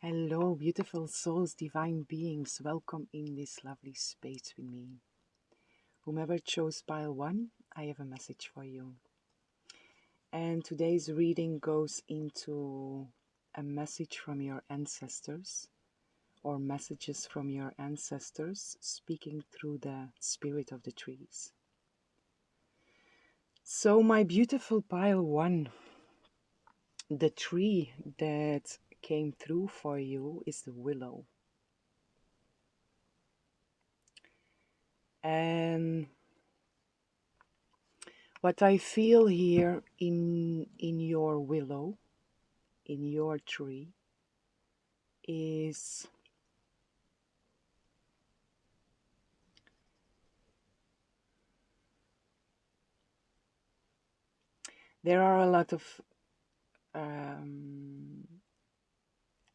Hello, beautiful souls, divine beings. Welcome in this lovely space with me. Whomever chose pile one, I have a message for you. And today's reading goes into a message from your ancestors or messages from your ancestors speaking through the spirit of the trees. So, my beautiful pile one, the tree that came through for you is the willow. And what I feel here in your willow, in your tree, is there are a lot of um,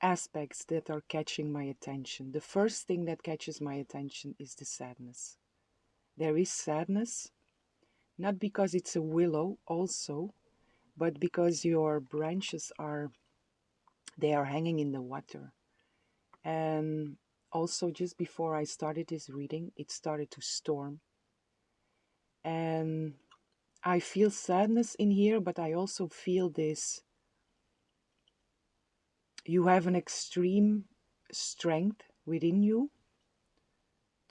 aspects that are catching my attention. The first thing that catches my attention is the sadness. There is sadness, not because it's a willow also, but because your branches are hanging in the water. And also, just before I started this reading, it started to storm. And I feel sadness in here, but I also feel this. You have an extreme strength within you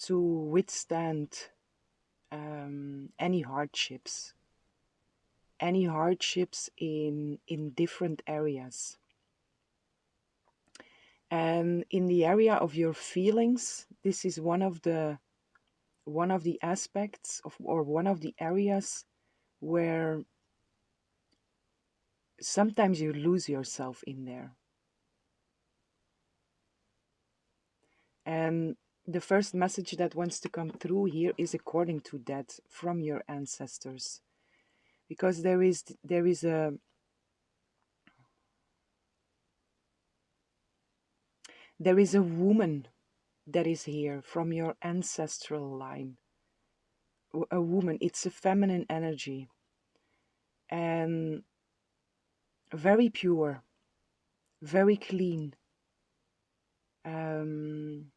to withstand any hardships. Any hardships in different areas. And in the area of your feelings, this is one of the aspects of, or one of the areas where sometimes you lose yourself in there. And the first message that wants to come through here is according to that from your ancestors, because there is a woman that is here from your ancestral line. A woman, it's a feminine energy, and very pure, very clean, um,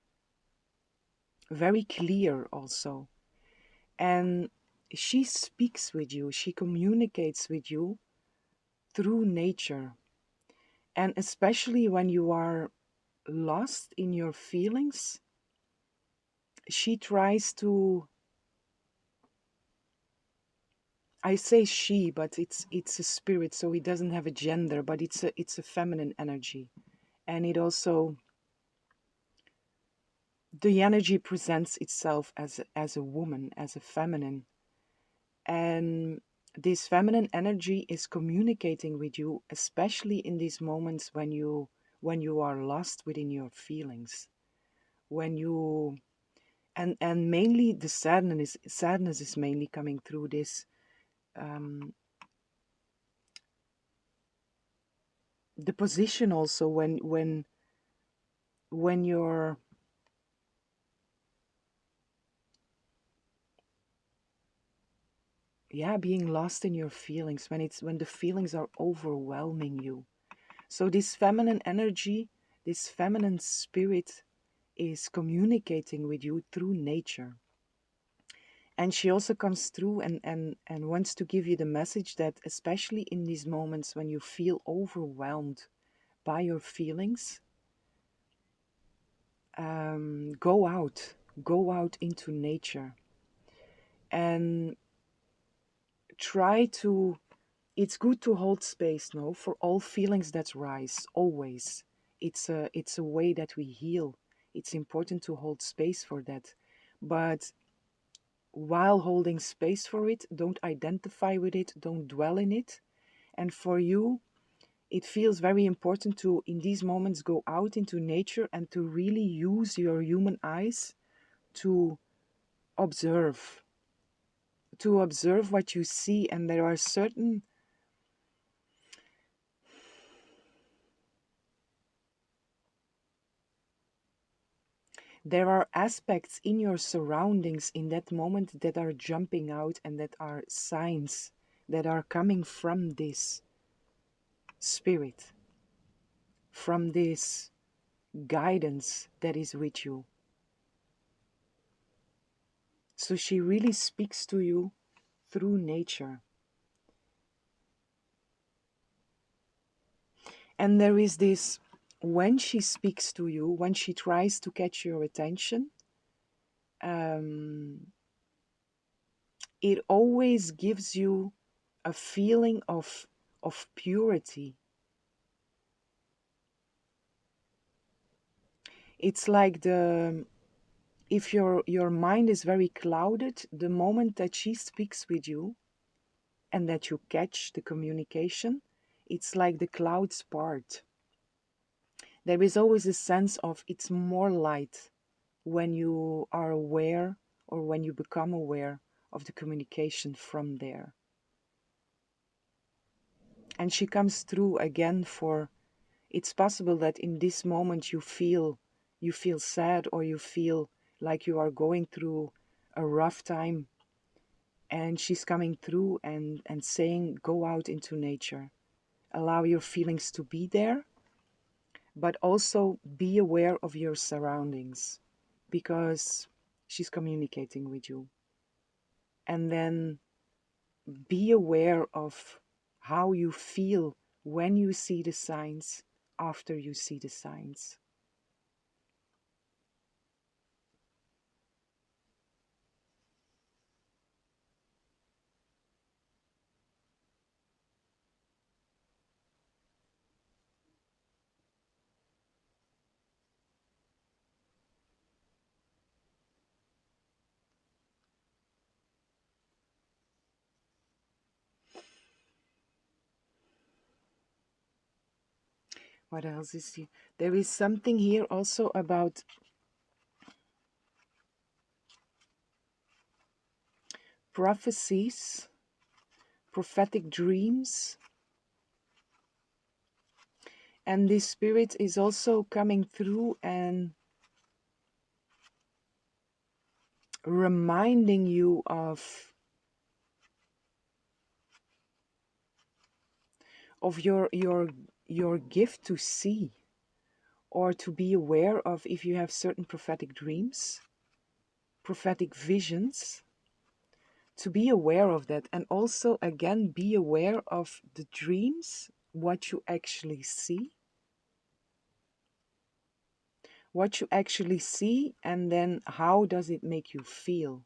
very clear also. And she speaks with you, she communicates with you through nature. And especially when you are lost in your feelings, she tries to, I say she, but it's a spirit, so it doesn't have a gender, but it's a feminine energy. And it also, the energy presents itself as a woman, as a feminine. And this feminine energy is communicating with you, especially in these moments when you are lost within your feelings, when you and mainly the sadness is mainly coming through this, um, the position also when you're, yeah, being lost in your feelings, when the feelings are overwhelming you. So this feminine energy, this feminine spirit is communicating with you through nature. And she also comes through and wants to give you the message that, especially in these moments when you feel overwhelmed by your feelings, go out into nature and try to. It's good to hold space, no, for all feelings that rise. Always, it's a way that we heal. It's important to hold space for that, but while holding space for it, don't identify with it, don't dwell in it. And for you, it feels very important to, in these moments, go out into nature and to really use your human eyes to observe, what you see. And there are aspects in your surroundings in that moment that are jumping out, and that are signs that are coming from this spirit, from this. guidance that is with you. So she really speaks to you through nature. And there is this, when she speaks to you, when she tries to catch your attention, um, it always gives you a feeling of purity. It's like the if your mind is very clouded, the moment that she speaks with you and that you catch the communication, it's like the clouds part. There is always a sense of it's more light when you are aware or when you become aware of the communication from there. And she comes through again for, it's possible that in this moment you feel sad, or you feel like you are going through a rough time, and she's coming through and saying, go out into nature, allow your feelings to be there, but also be aware of your surroundings, because she's communicating with you. And then be aware of how you feel when you see the signs, after you see the signs. What else is here? There is something here also about prophecies, prophetic dreams. And this spirit is also coming through and reminding you of your gift to see, or to be aware of, if you have certain prophetic dreams, prophetic visions, to be aware of that. And also again, be aware of the dreams, what you actually see, and then how does it make you feel.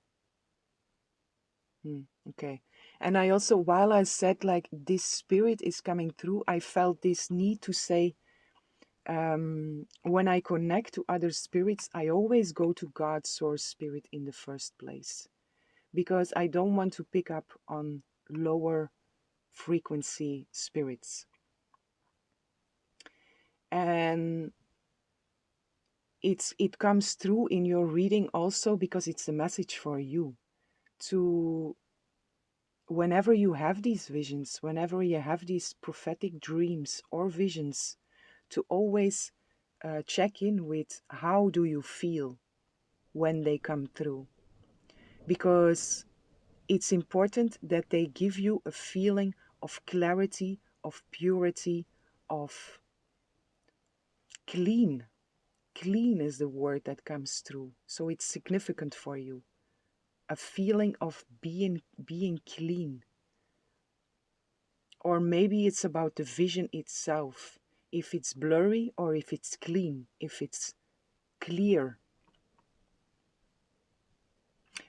Okay. And I also, while I said like this spirit is coming through, I felt this need to say, when I connect to other spirits, I always go to God's source spirit in the first place, because I don't want to pick up on lower frequency spirits. And it comes through in your reading also, because it's a message for you to, whenever you have these visions, whenever you have these prophetic dreams or visions, to always check in with how do you feel when they come through. Because it's important that they give you a feeling of clarity, of purity, of clean. Clean is the word that comes through. So it's significant for you. A feeling of being clean. Or maybe it's about the vision itself. If it's blurry or if it's clean, if it's clear.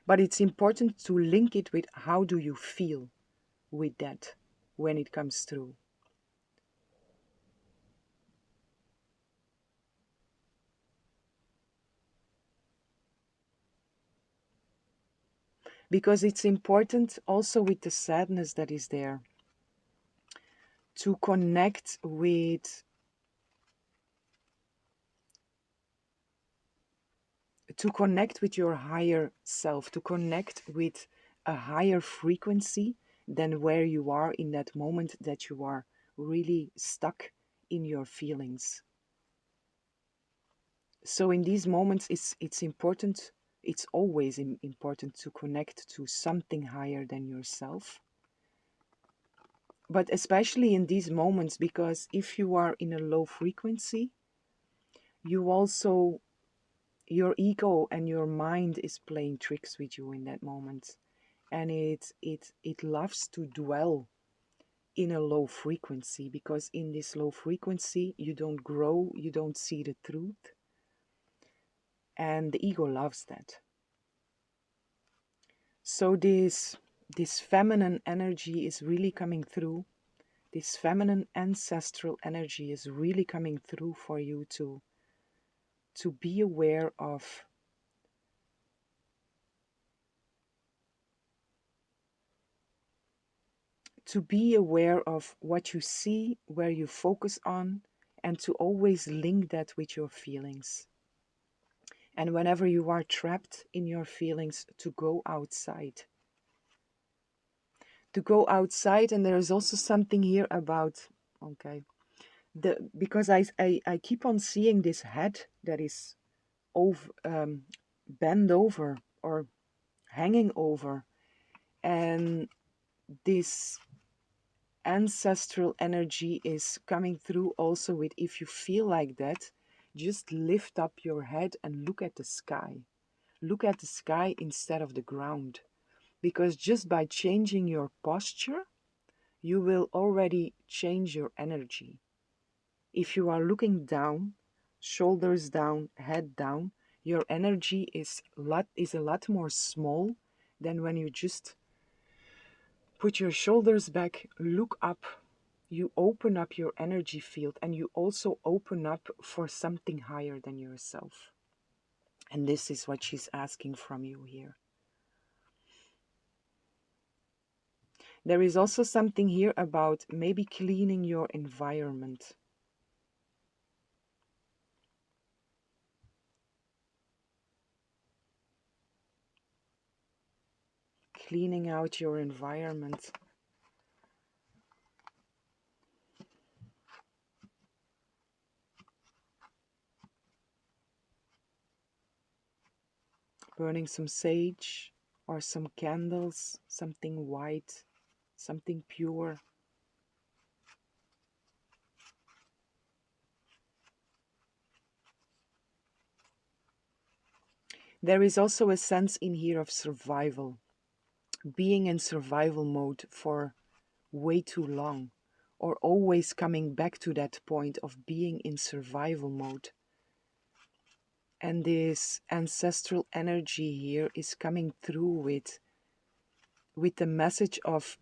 But it's important to link it with how do you feel with that when it comes through. Because it's important also with the sadness that is there to connect with your higher self, to connect with a higher frequency than where you are in that moment that you are really stuck in your feelings. So in these moments, it's important, it's always important to connect to something higher than yourself. But especially in these moments, because if you are in a low frequency, you also, your ego and your mind is playing tricks with you in that moment. And it loves to dwell in a low frequency, because in this low frequency you don't grow, you don't see the truth, and the ego loves that. So this feminine energy is really coming through. This feminine ancestral energy is really coming through for you to be aware of, what you see, where you focus on, and to always link that with your feelings. And whenever you are trapped in your feelings, to go outside. To go outside, and there is also something here about, okay, because I keep on seeing this head that is over, bent over or hanging over, and this ancestral energy is coming through also with, if you feel like that, just lift up your head and look at the sky. Look at the sky instead of the ground, because just by changing your posture you will already change your energy. If you are looking down, shoulders down, head down, your energy is a lot more small than when you just put your shoulders back, look up. You open up your energy field, and you also open up for something higher than yourself. And this is what she's asking from you here. There is also something here about maybe cleaning your environment. Cleaning out your environment. Burning some sage or some candles, something white, something pure. There is also a sense in here of survival, being in survival mode for way too long, or always coming back to that point of being in survival mode. And this ancestral energy here is coming through with the message of,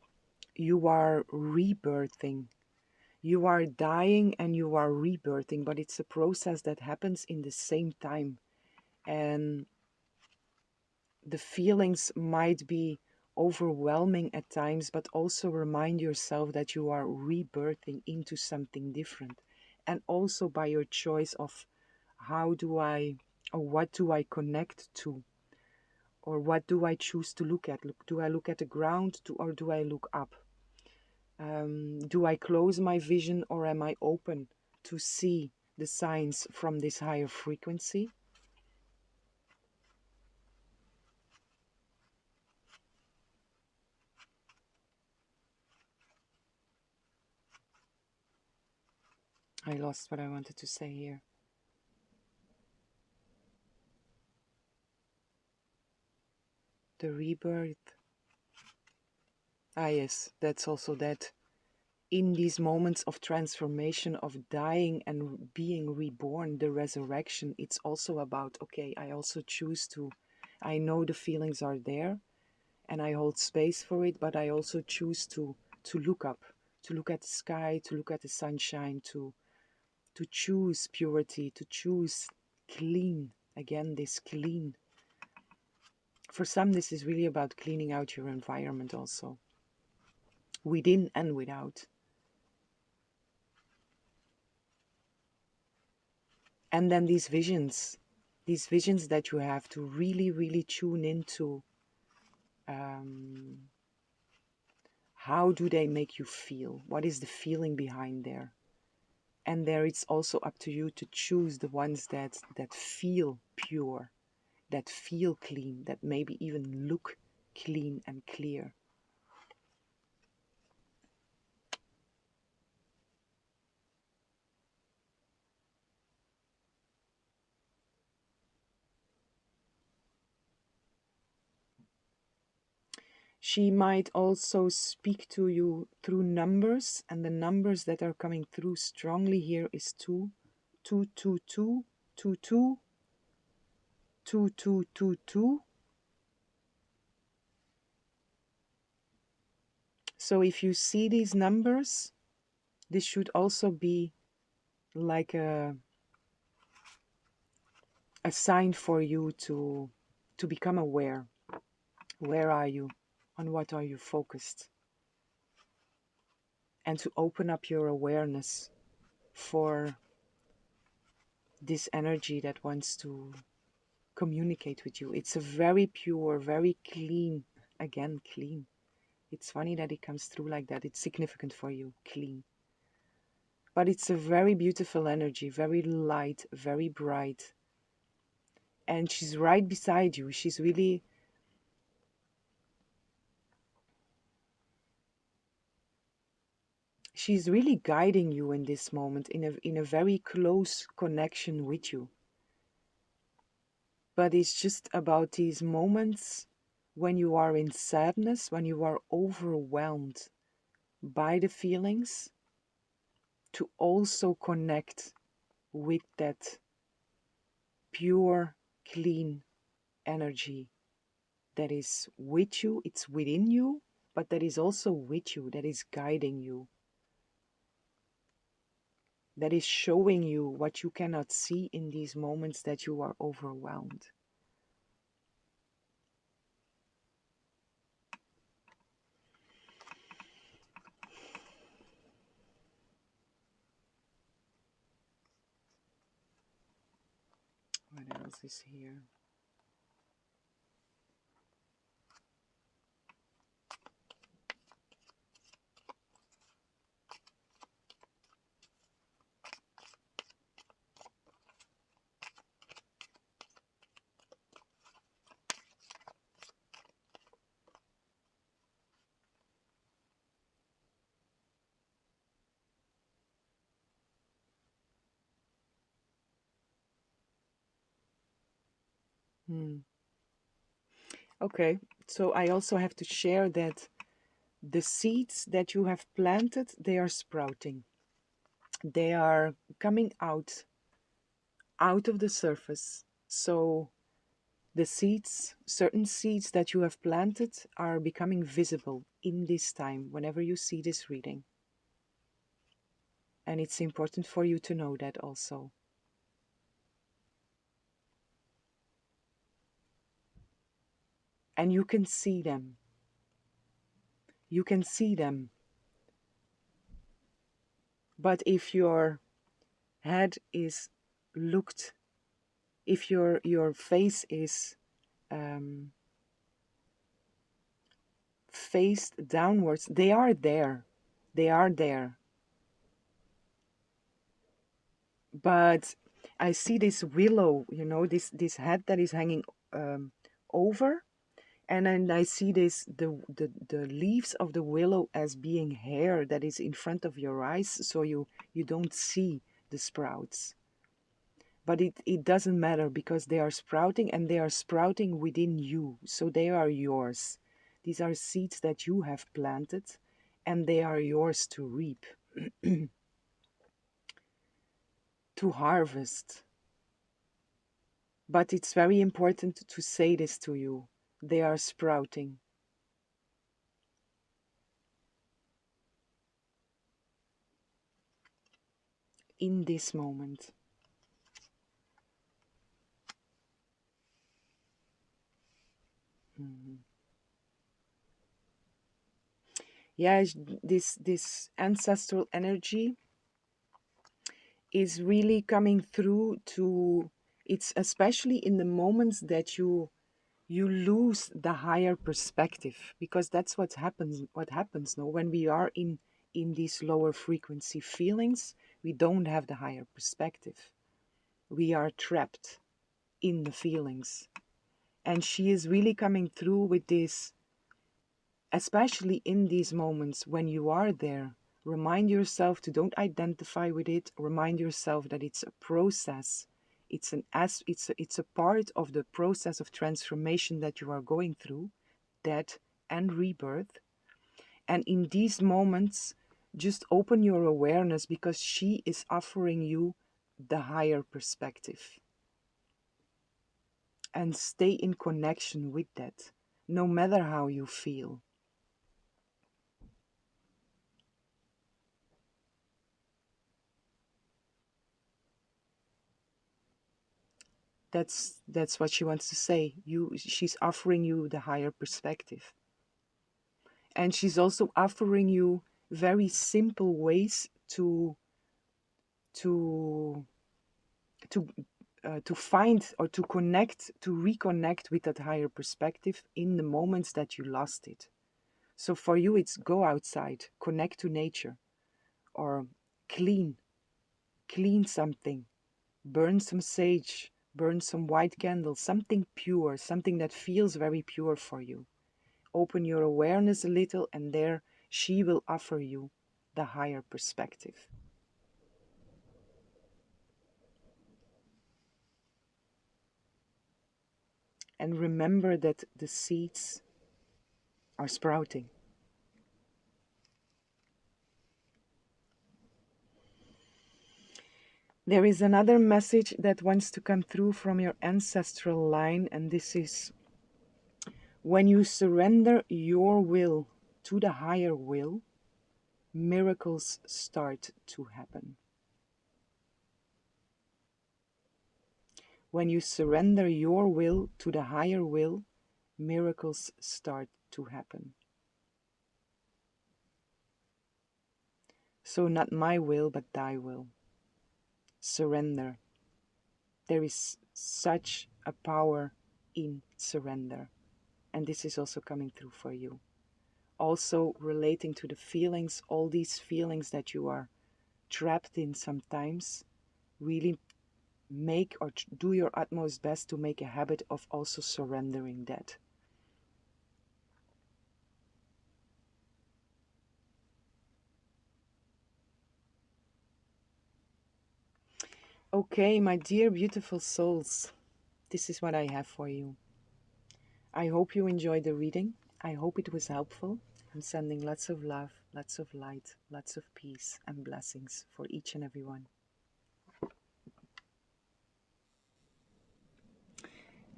you are rebirthing. You are dying and you are rebirthing, but it's a process that happens in the same time. And the feelings might be overwhelming at times, but also remind yourself that you are rebirthing into something different. And also by your choice of, how do I, or what do I connect to, or what do I choose to look at? Do I look at the ground, or do I look up? Do I close my vision, or am I open to see the signs from this higher frequency? I lost what I wanted to say here. The rebirth. Ah, yes, that's also that. In these moments of transformation, of dying and being reborn, the resurrection, it's also about, okay, I also choose to, I know the feelings are there and I hold space for it, but I also choose to look up, to look at the sky, to look at the sunshine, to choose purity, to choose clean. Again, this clean. For some, this is really about cleaning out your environment also, within and without. And then these visions that you have to really, really tune into, how do they make you feel? What is the feeling behind there? And there it's also up to you to choose the ones that feel pure, that feel clean, that maybe even look clean and clear. She might also speak to you through numbers, and the numbers that are coming through strongly here is 2, 2, 2, 2, 2, 2, 2, 2, 2, 2. So if you see these numbers, this should also be like a sign for you to become aware. Where are you? On what are you focused? And to open up your awareness for this energy that wants to communicate with you. It's a very pure, very clean, again, clean. It's funny that it comes through like that. It's significant for you, clean. But it's a very beautiful energy, very light, very bright. And she's right beside you. She's really guiding you in this moment in a very close connection with you. But it's just about these moments when you are in sadness, when you are overwhelmed by the feelings, to also connect with that pure, clean energy that is with you, it's within you, but that is also with you, that is guiding you, that is showing you what you cannot see in these moments that you are overwhelmed. What else is here? Okay, so I also have to share that the seeds that you have planted, they are sprouting. They are coming out of the surface. So the seeds, certain seeds that you have planted, are becoming visible in this time whenever you see this reading. And it's important for you to know that also. And you can see them. You can see them. But if your head is looked, if your face is faced downwards, they are there. They are there. But I see this willow, this head that is hanging over, and then I see the leaves of the willow as being hair that is in front of your eyes, so you don't see the sprouts. But it doesn't matter because they are sprouting, and they are sprouting within you, so they are yours. These are seeds that you have planted, and they are yours to reap, to harvest. But it's very important to say this to you. They are sprouting in this moment. Mhm. Yeah, this ancestral energy is really coming through to, it's especially in the moments that you lose the higher perspective, because that's what happens no, when we are in these lower frequency feelings. We don't have the higher perspective. We are trapped in the feelings. And she is really coming through with this, especially in these moments when you are there. Remind yourself to don't identify with it. Remind yourself that it's a process. It's a part of the process of transformation that you are going through, that and rebirth. And in these moments, just open your awareness, because she is offering you the higher perspective. And stay in connection with that, no matter how you feel. That's what she wants to say. She's offering you the higher perspective. And she's also offering you very simple ways to to to find or to connect, to reconnect with that higher perspective in the moments that you lost it. So for you, it's go outside, connect to nature, or clean, clean something, burn some sage, burn some white candles, something pure, something that feels very pure for you. Open your awareness a little, and there she will offer you the higher perspective. And remember that the seeds are sprouting. There is another message that wants to come through from your ancestral line, and this is: when you surrender your will to the higher will, miracles start to happen. When you surrender your will to the higher will, miracles start to happen. So, not my will, but thy will. Surrender. There is such a power in surrender. And this is also coming through for you. Also relating to the feelings, all these feelings that you are trapped in sometimes, really make or do your utmost best to make a habit of also surrendering that. Okay, my dear beautiful souls, this is what I have for you. I hope you enjoyed the reading. I hope it was helpful. I'm sending lots of love, lots of light, lots of peace and blessings for each and every one.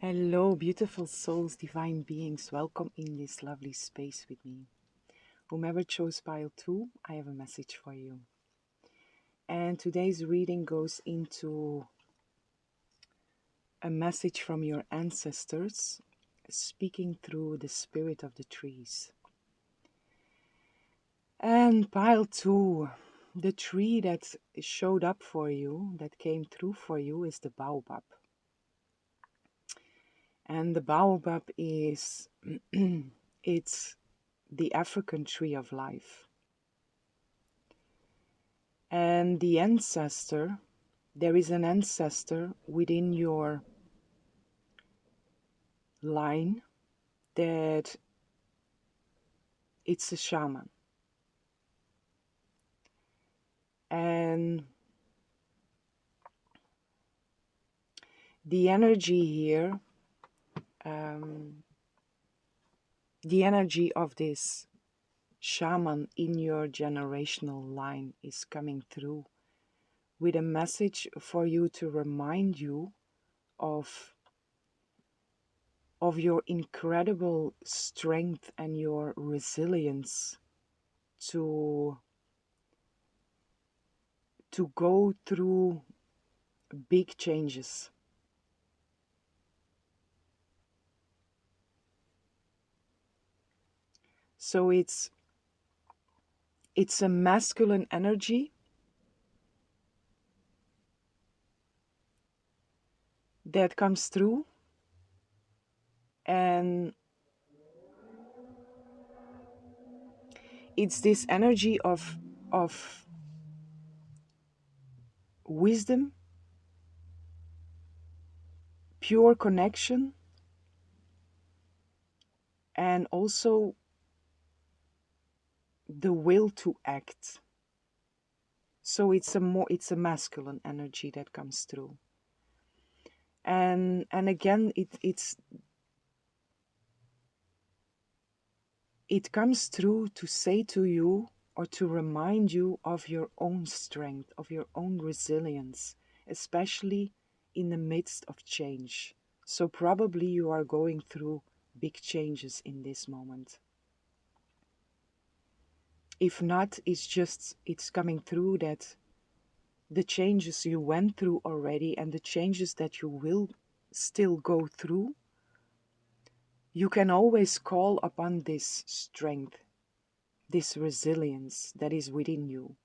Hello, beautiful souls, divine beings. Welcome in this lovely space with me. Whomever chose pile 2, I have a message for you. And today's reading goes into a message from your ancestors speaking through the spirit of the trees. And pile 2, the tree that showed up for you, that came through for you, is the baobab. And the baobab is, it's the African tree of life. And the ancestor, there is an ancestor within your line that it's a shaman. And the energy here, the energy of this shaman in your generational line is coming through with a message for you to remind you of your incredible strength and your resilience to go through big changes. So it's a masculine energy that comes through, and it's this energy of wisdom, pure connection, and also the will to act. So it's a masculine energy that comes through. And again, it's It comes through to say to you or to remind you of your own strength, of your own resilience, especially in the midst of change. So probably you are going through big changes in this moment. If not, it's coming through that the changes you went through already and the changes that you will still go through, you can always call upon this strength, this resilience that is within you.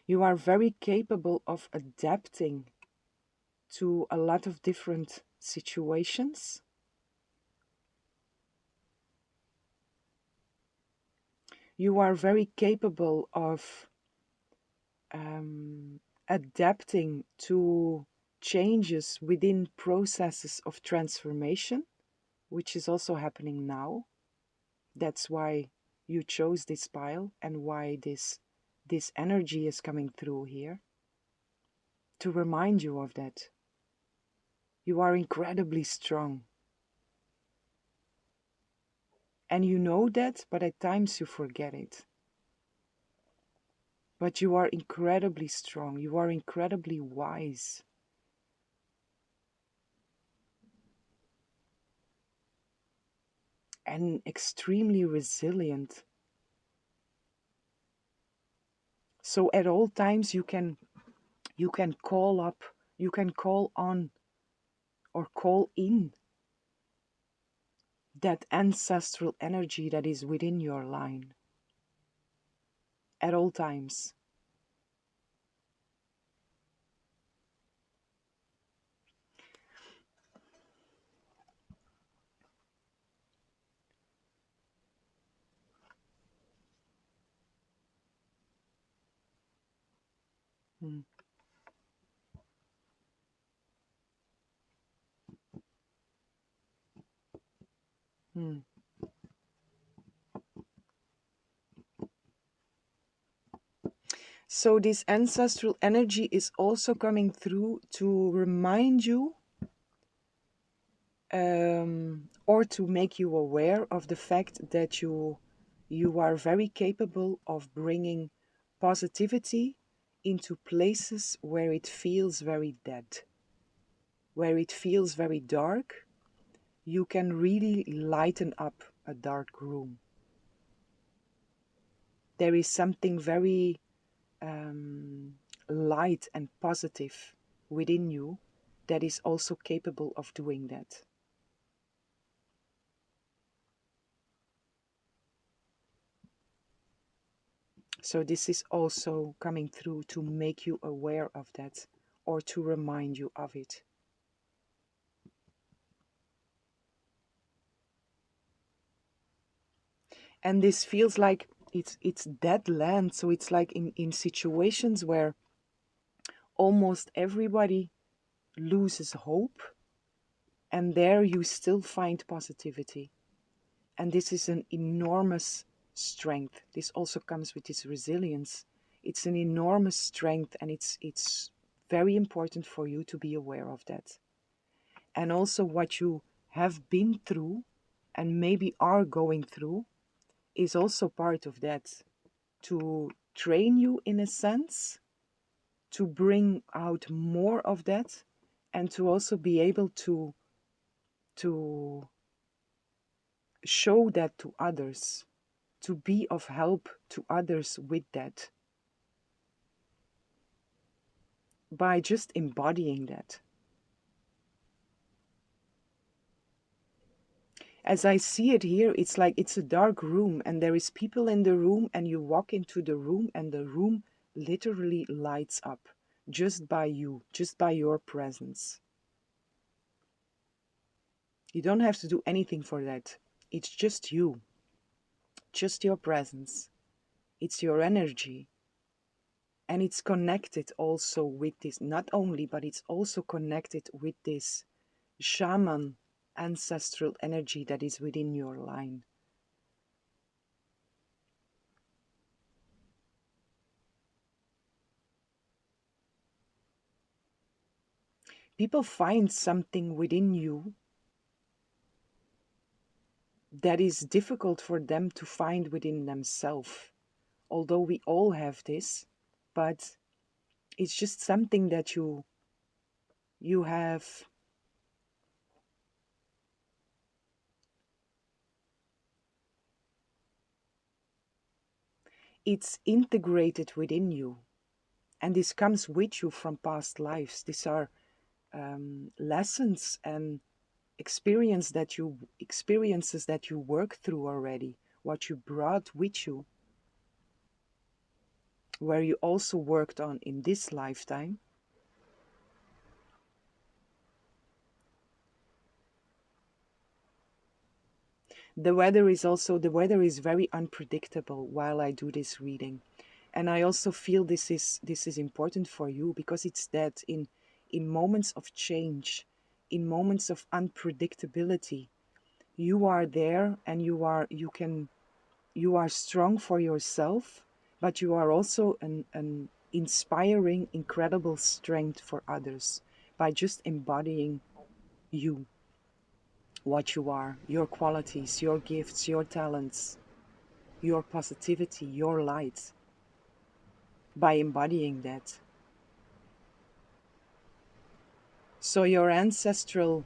You are very capable of adapting to a lot of different situations. You are very capable of adapting to changes within processes of transformation, which is also happening now. That's why you chose this pile and why this energy is coming through here to remind you of that. You are incredibly strong. And you know that, but at times you forget it. But you are incredibly strong. You are incredibly wise. And extremely resilient. So at all times you can call up, you can call on or call in that ancestral energy that is within your line at all times. Hmm. Hmm. So this ancestral energy is also coming through to remind you or to make you aware of the fact that you are very capable of bringing positivity into places where it feels very dead, where it feels very dark. You can really lighten up a dark room. There is something very light and positive within you that is also capable of doing that. So this is also coming through to make you aware of that or to remind you of it. And this feels like it's dead land. So it's like in situations where almost everybody loses hope, and there you still find positivity. And this is an enormous strength. This also comes with this resilience. It's an enormous strength, and it's very important for you to be aware of that. And also what you have been through and maybe are going through is also part of that, to train you in a sense, to bring out more of that, and to also be able to show that to others, to be of help to others with that by just embodying that. As I see it here, it's like it's a dark room and there is people in the room, and you walk into the room and the room literally lights up just by you, just by your presence. You don't have to do anything for that. It's just you, just your presence. It's your energy. And it's connected also with this, not only, but it's also connected with this shaman ancestral energy that is within your line. People find something within you that is difficult for them to find within themselves. Although we all have this, but it's just something that you have. It's integrated within you, and this comes with you from past lives. These are lessons and experiences that you work through already, what you brought with you, where you also worked on in this lifetime. The weather is very unpredictable while I do this reading, and I also feel this is important for you, because it's that in moments of change, in moments of unpredictability, you are there, and you are strong for yourself, but you are also an inspiring, incredible strength for others by just embodying you, what you are, your qualities, your gifts, your talents, your positivity, your light, by embodying that. So, your ancestral,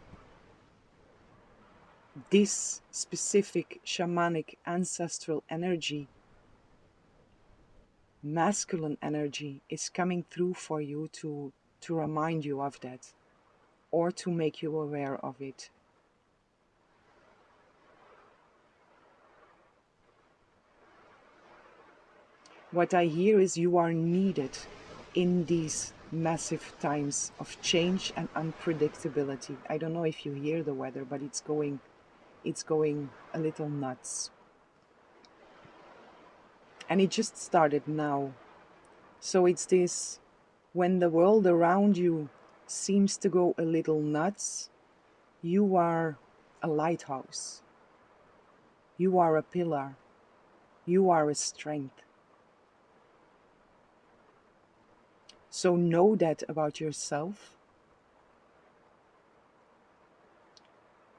this specific shamanic ancestral energy, masculine energy, is coming through for you to remind you of that, or to make you aware of it. What I hear is you are needed in these massive times of change and unpredictability. I don't know if you hear the weather, but it's going a little nuts. And it just started now. So it's this: when the world around you seems to go a little nuts, you are a lighthouse. You are a pillar. You are a strength. So know that about yourself.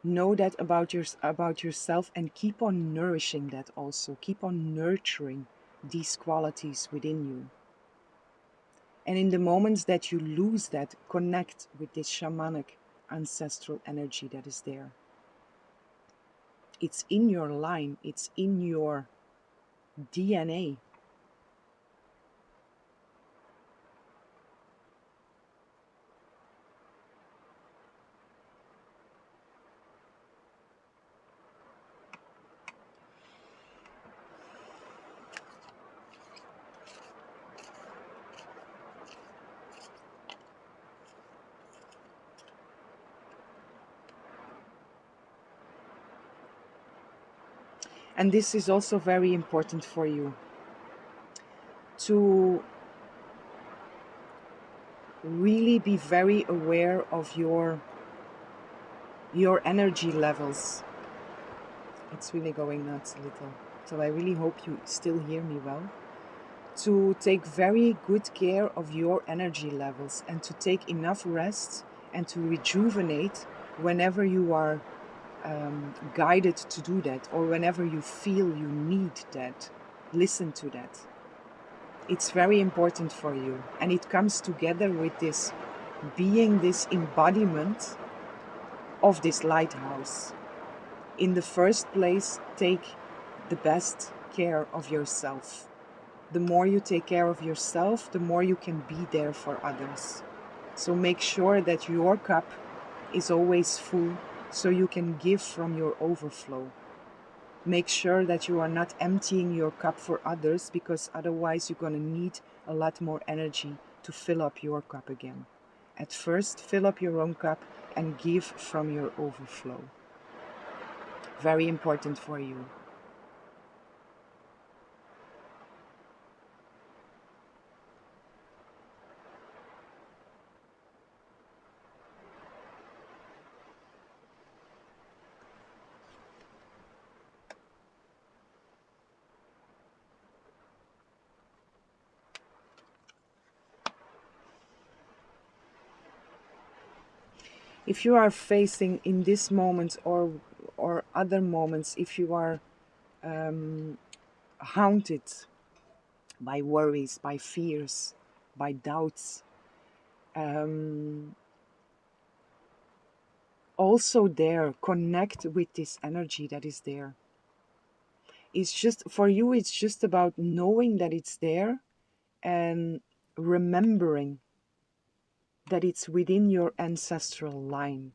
Know that about yourself, and keep on nourishing that also. Keep on nurturing these qualities within you. And in the moments that you lose that, connect with this shamanic ancestral energy that is there. It's in your line, it's in your DNA. And this is also very important for you, to really be very aware of your energy levels. It's really going nuts a little. So I really hope you still hear me well. To take very good care of your energy levels, and to take enough rest, and to rejuvenate whenever you are guided to do that, or whenever you feel you need that. Listen to that. It's very important for you, and it comes together with this being this embodiment of this lighthouse. In the first place, take the best care of yourself. The more you take care of yourself, the more you can be there for others. So make sure that your cup is always full, so you can give from your overflow. Make sure that you are not emptying your cup for others, because otherwise you're going to need a lot more energy to fill up your cup again. At first, fill up your own cup and give from your overflow. Very important for you. If you are facing in this moment or other moments, if you are haunted by worries, by fears, by doubts, also there connect with this energy that is there. It's just for you, it's just about knowing that it's there and remembering that it's within your ancestral line.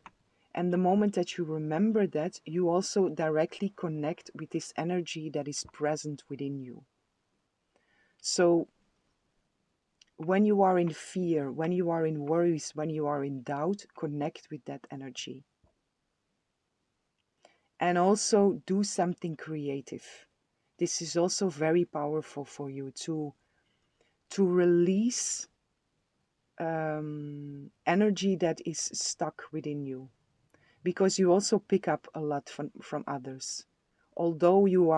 And the moment that you remember that, you also directly connect with this energy that is present within you. So when you are in fear, when you are in worries, when you are in doubt, connect with that energy. And also do something creative. This is also very powerful for you to release energy that is stuck within you, because you also pick up a lot from others. Although you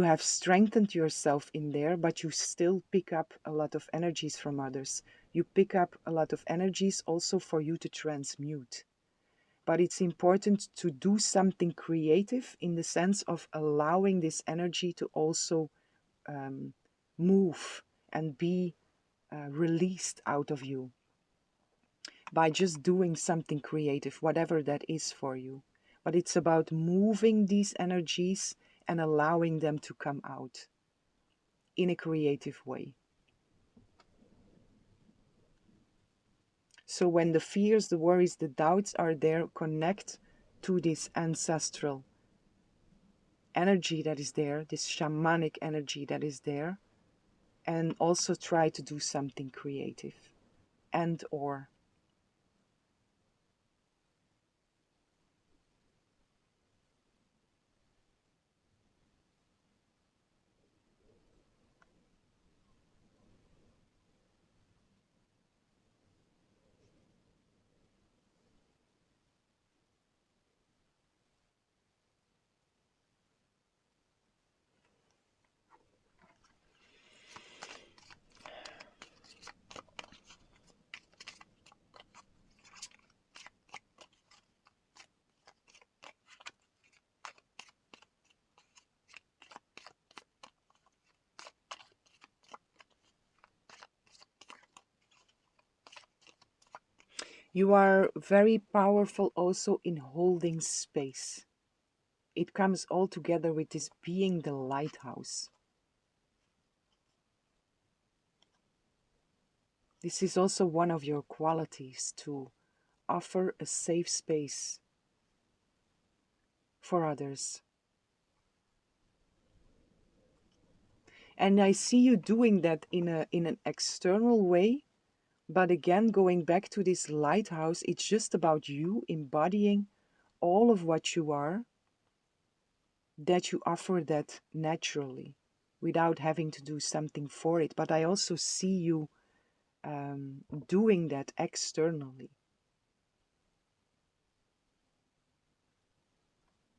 have strengthened yourself in there, but you still pick up a lot of energies from others. You pick up a lot of energies also for you to transmute. But it's important to do something creative in the sense of allowing this energy to also move and be released out of you by just doing something creative, whatever that is for you. But it's about moving these energies and allowing them to come out in a creative way. So when the fears, the worries, the doubts are there, connect to this ancestral energy that is there, this shamanic energy that is there, and also try to do something creative. And or you are very powerful also in holding space. It comes all together with this being the lighthouse. This is also one of your qualities, to offer a safe space for others. And I see you doing that in an external way, but again, going back to this lighthouse, it's just about you embodying all of what you are, that you offer that naturally without having to do something for it. But I also see you doing that externally,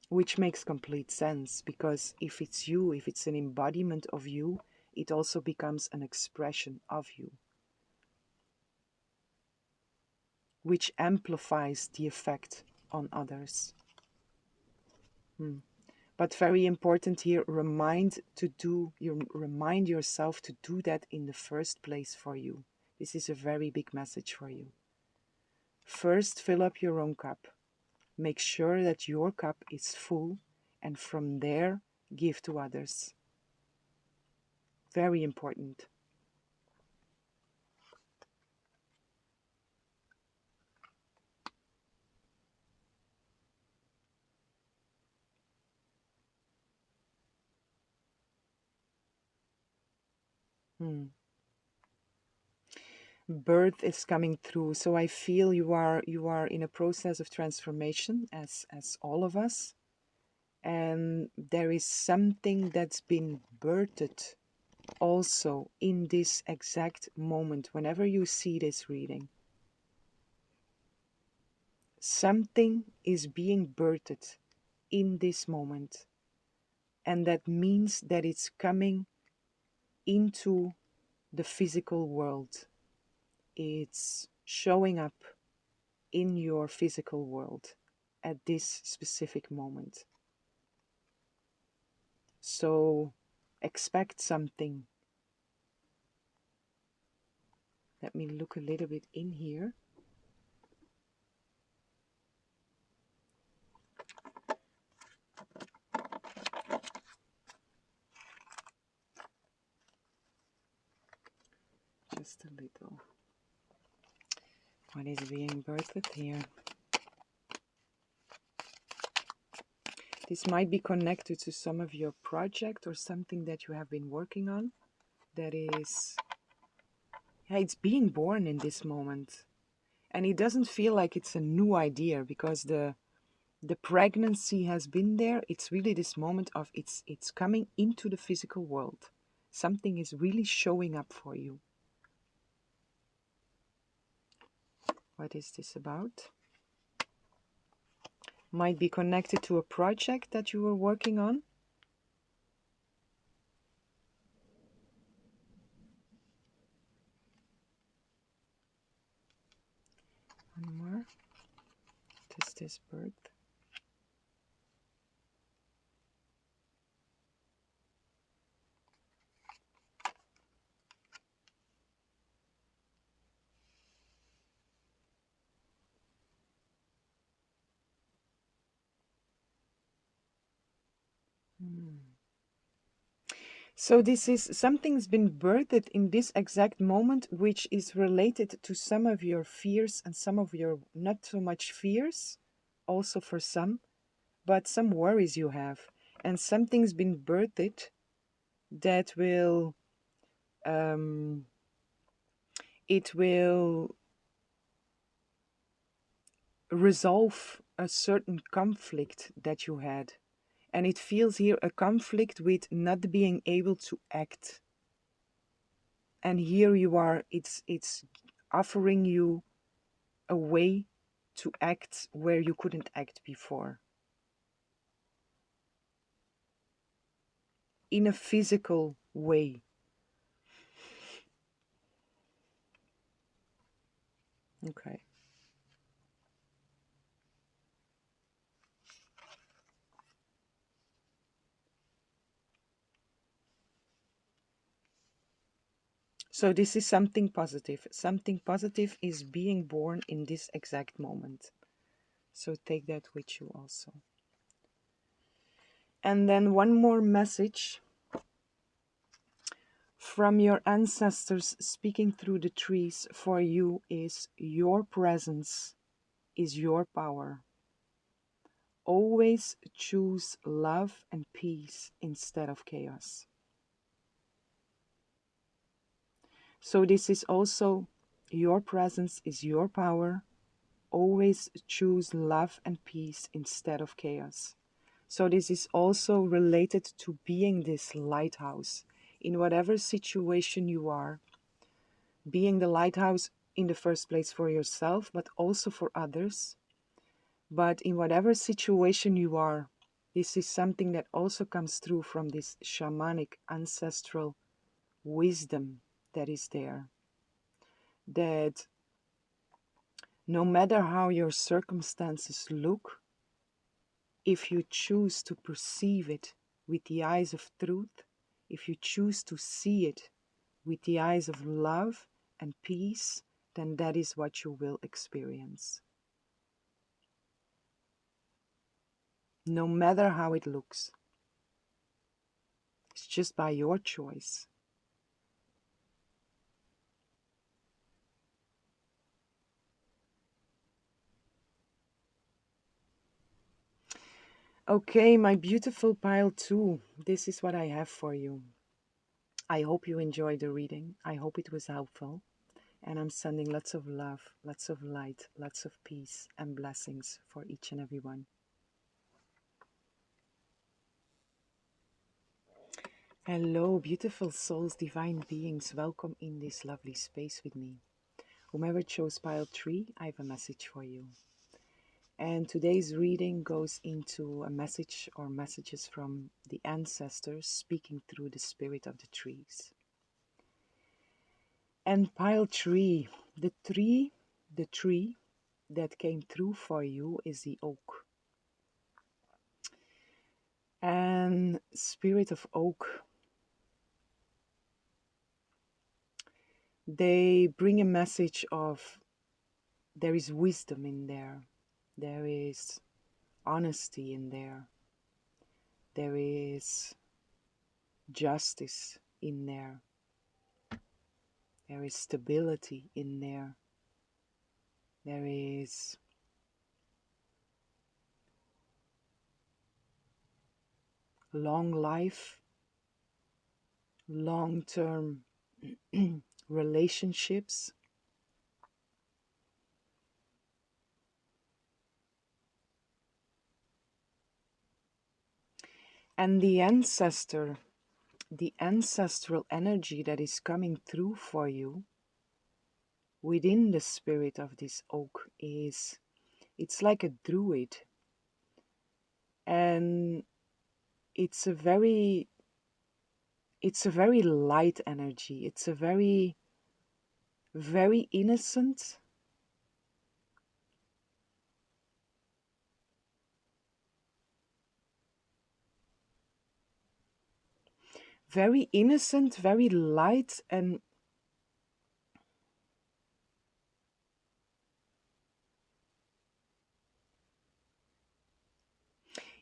which makes complete sense, because if it's you, if it's an embodiment of you, it also becomes an expression of you, which amplifies the effect on others. But very important here, remind yourself to do that in the first place for you. This is a very big message for you. First, fill up your own cup. Make sure that your cup is full, and from there, give to others. Very important. Hmm. Birth is coming through, so I feel you are in a process of transformation, as all of us, and there is something that's been birthed also in this exact moment. Whenever you see this reading, something is being birthed in this moment, and that means that it's coming into the physical world. It's showing up in your physical world at this specific moment. So expect something. Let me look a little bit in here. Just a little. What is being birthed here? This might be connected to some of your project or something that you have been working on. That is, yeah, it's being born in this moment. And it doesn't feel like it's a new idea because the pregnancy has been there. It's really this moment of it's coming into the physical world. Something is really showing up for you. What is this about? Might be connected to a project that you were working on. One more. What is this birth? So this is something's been birthed in this exact moment, which is related to some of your fears and some of your not so much fears, also for some, but some worries you have. And something's been birthed that will, it will resolve a certain conflict that you had. And it feels here a conflict with not being able to act. And here you are, it's offering you a way to act where you couldn't act before. In a physical way. Okay. So this is something positive. Something positive is being born in this exact moment. So take that with you also. And then one more message from your ancestors speaking through the trees for you is your presence is your power. Always choose love and peace instead of chaos. So this is also your presence is your power. Always choose love and peace instead of chaos. So this is also related to being this lighthouse in whatever situation you are, being the lighthouse in the first place for yourself, but also for others. But in whatever situation you are, this is something that also comes through from this shamanic ancestral wisdom that is there. That no matter how your circumstances look, if you choose to perceive it with the eyes of truth, if you choose to see it with the eyes of love and peace, then that is what you will experience. No matter how it looks. It's just by your choice. Okay, my beautiful pile 2, this is what I have for you. I hope you enjoyed the reading. I hope it was helpful. And I'm sending lots of love, lots of light, lots of peace and blessings for each and every one. Hello, beautiful souls, divine beings. Welcome in this lovely space with me. Whomever chose pile 3, I have a message for you. And today's reading goes into a message or messages from the ancestors speaking through the spirit of the trees. And pile 3, the tree the tree that came through for you is the oak. And spirit of oak, they bring a message of there is wisdom in there, there is honesty in there, there is justice in there, there is stability in there, there is long life, long term relationships. And the ancestral energy that is coming through for you within the spirit of this oak is, it's like a druid. And it's a very light energy. It's a very innocent, very light, and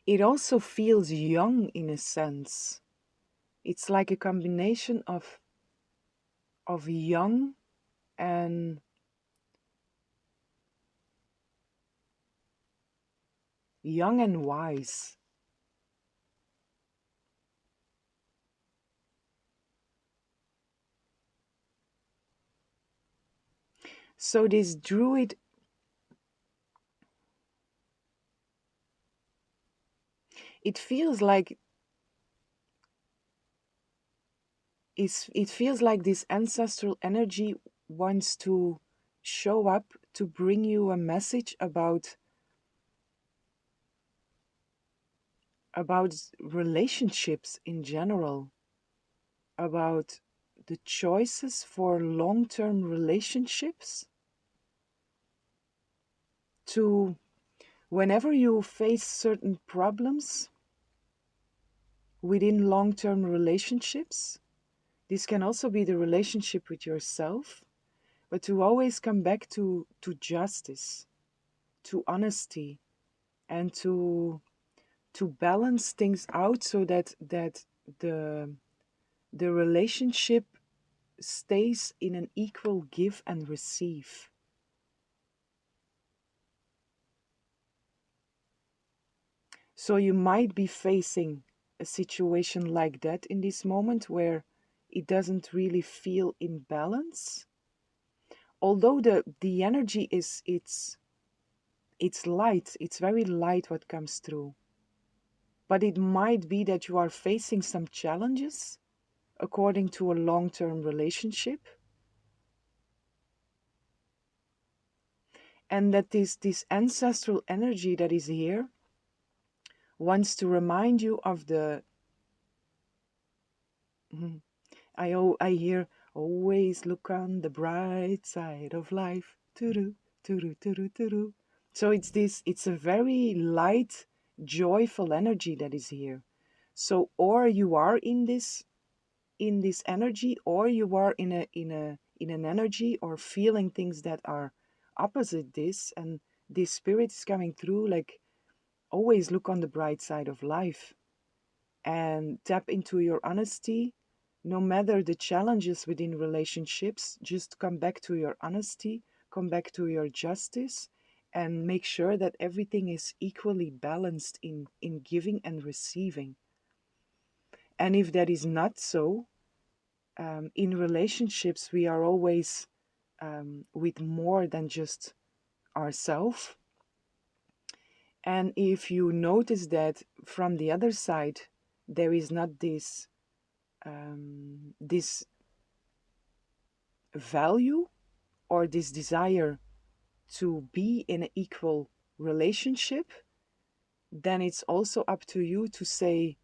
it also feels young in a sense. It's like a combination of and young and wise. So this druid, it feels like it feels like this ancestral energy wants to show up to bring you a message about relationships in general, about the choices for long-term relationships, to whenever you face certain problems within long-term relationships. This can also be the relationship with yourself, but to always come back to justice, to honesty, and to balance things out so that the the relationship stays in an equal give and receive. So you might be facing a situation like that in this moment where it doesn't really feel in balance. Although the energy is it's light, it's very light what comes through. But it might be that you are facing some challenges according to a long-term relationship, and that this ancestral energy that is here wants to remind you of the I hear always look on the bright side of life. Turu, turu, turu, turu. So it's a very light, joyful energy that is here. So or you are in this energy, or you are in an energy or feeling things that are opposite this, and this spirit is coming through like always look on the bright side of life and tap into your honesty. No matter the challenges within relationships, just come back to your honesty, come back to your justice, and make sure that everything is equally balanced in giving and receiving. And if that is not so, in relationships, we are always with more than just ourselves. And if you notice that from the other side, there is not this value or this desire to be in an equal relationship, then it's also up to you to say,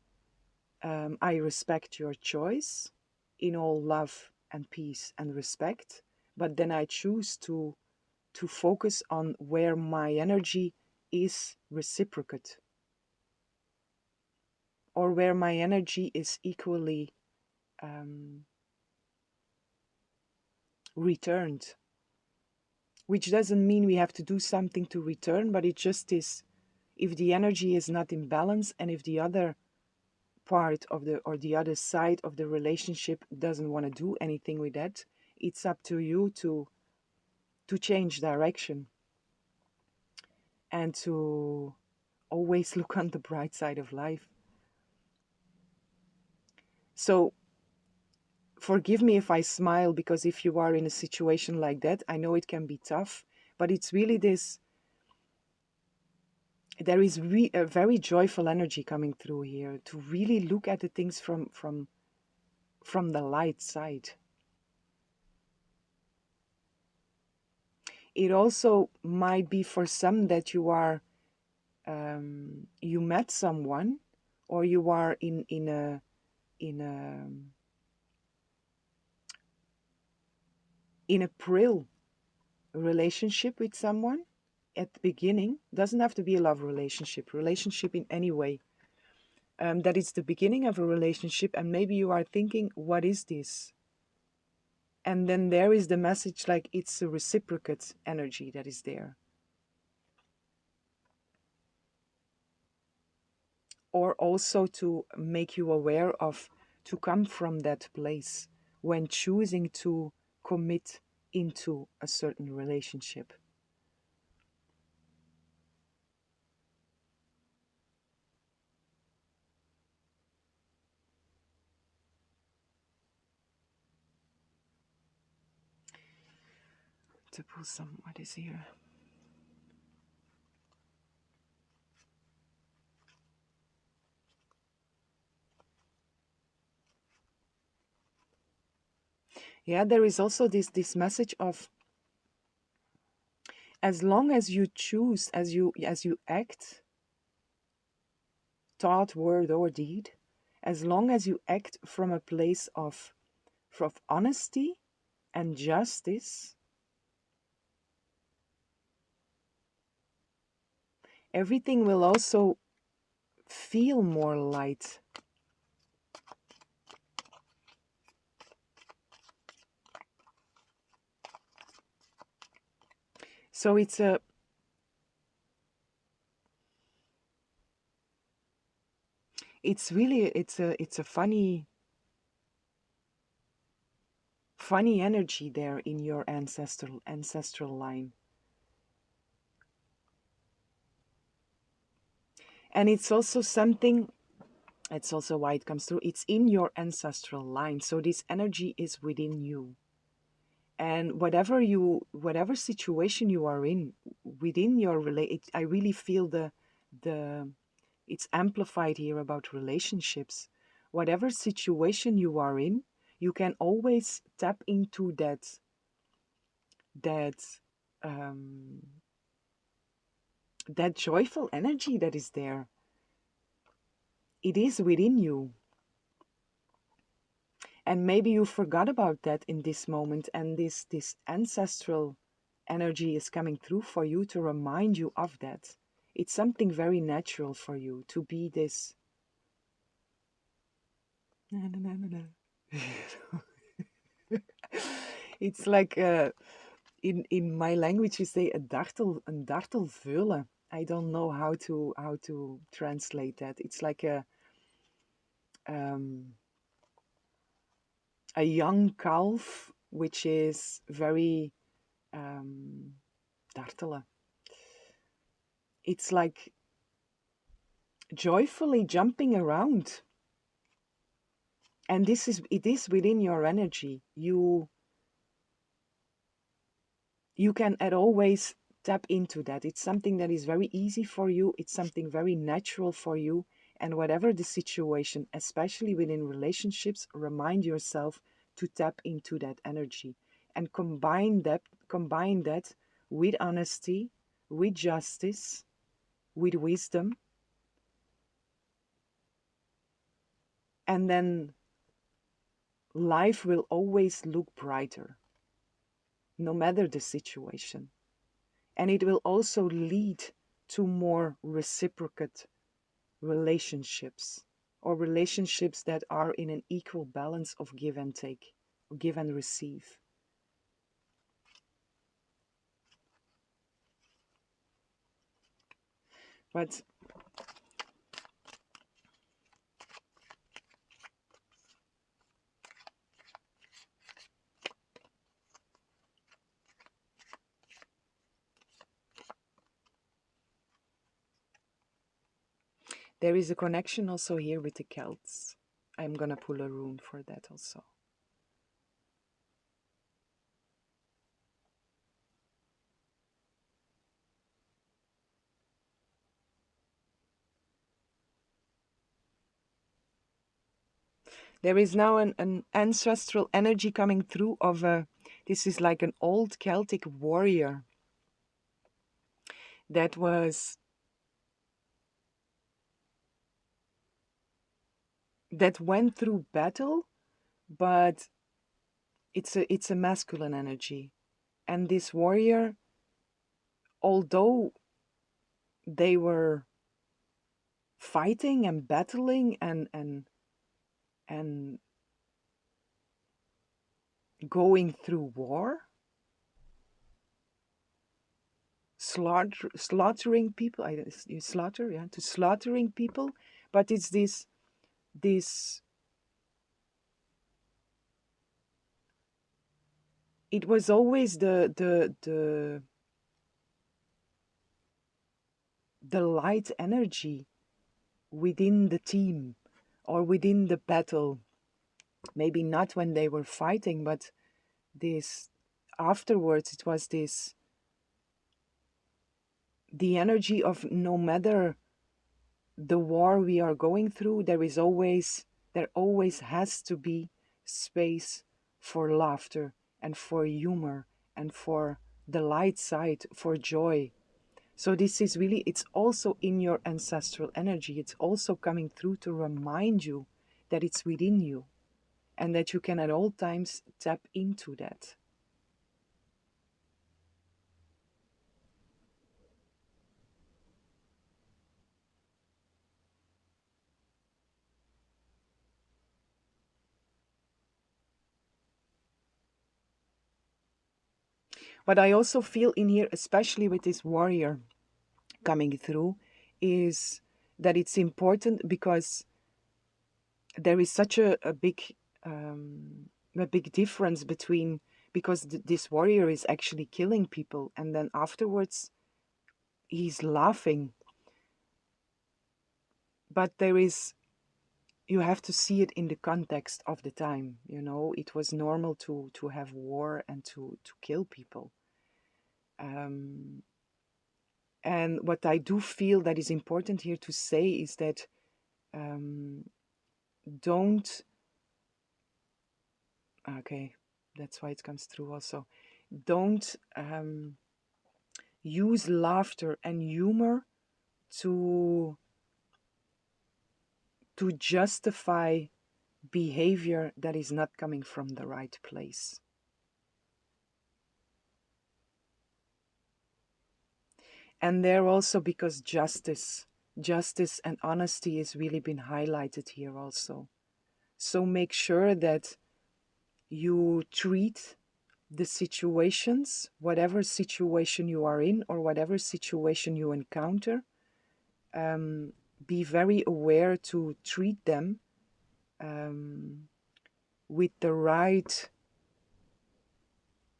I respect your choice in all love and peace and respect, but then I choose to focus on where my energy is reciprocate, or where my energy is equally um, returned. Which doesn't mean we have to do something to return, but it just is, if the energy is not in balance, and if the other part of the, or the other side of the relationship doesn't want to do anything with that, it's up to you to change direction, and to always look on the bright side of life. So forgive me if I smile, because if you are in a situation like that, I know it can be tough, but it's really this, there is a very joyful energy coming through here, to really look at the things from the light side. It also might be for some that you are, you met someone, or you are in a in a prill relationship with someone at the beginning. Doesn't have to be a love relationship in any way. That is the beginning of a relationship, and maybe you are thinking, what is this? And then there is the message, like, it's a reciprocate energy that is there. Or also to make you aware of, to come from that place when choosing to commit into a certain relationship. To pull some, what is here? Yeah, there is also this message of, as long as you choose, as you act, thought, word, or deed, as long as you act from a place of honesty and justice, everything will also feel more light. So it's really, it's a funny energy there in your ancestral line. And it's also something, it's also why it comes through, it's in your ancestral line, so this energy is within you. And whatever situation you are in within your I really feel the it's amplified here about relationships. Whatever situation you are in, you can always tap into that um, that joyful energy that is there. It is within you. And maybe you forgot about that in this moment, and this ancestral energy is coming through for you to remind you of that. It's something very natural for you to be this. Na, na, na, na, na. It's like in my language we say een dartel veulen. I don't know how to translate that. It's like um, a young calf which is very dartelen. It's like joyfully jumping around. And it is within your energy. You can at always tap into that. It's something that is very easy for you. It's something very natural for you. And whatever the situation, especially within relationships, remind yourself to tap into that energy and combine that with honesty, with justice, with wisdom, and then life will always look brighter, no matter the situation. And it will also lead to more reciprocate relationships, or relationships that are in an equal balance of give and take, give and receive. But there is a connection also here with the Celts. I'm gonna pull a rune for that also. There is now an ancestral energy coming through of a, this is like an old Celtic warrior that was, that went through battle, but it's a masculine energy. And this warrior, although they were fighting and battling and going through war, slaughtering people, you slaughter, yeah, to slaughtering people, but it's this it was always the light energy within the team or within the battle. Maybe not when they were fighting, but this afterwards, it was this, the energy of, no matter the war we are going through, there always has to be space for laughter and for humor and for the light side, for joy. So this is really, it's also in your ancestral energy. It's also coming through to remind you that it's within you and that you can at all times tap into that. What I also feel in here, especially with this warrior coming through, is that it's important because there is such a big difference between, because this warrior is actually killing people and then afterwards he's laughing, but there is, you have to see it in the context of the time. It was normal to have war and to kill people. And what I do feel that is important here to say is that, um, don't, okay, that's why it comes through also, don't use laughter and humor to justify behavior that is not coming from the right place. And there also, because justice and honesty is really been highlighted here also. So make sure that you treat the situations, whatever situation you are in or whatever situation you encounter, be very aware to treat them um, with the right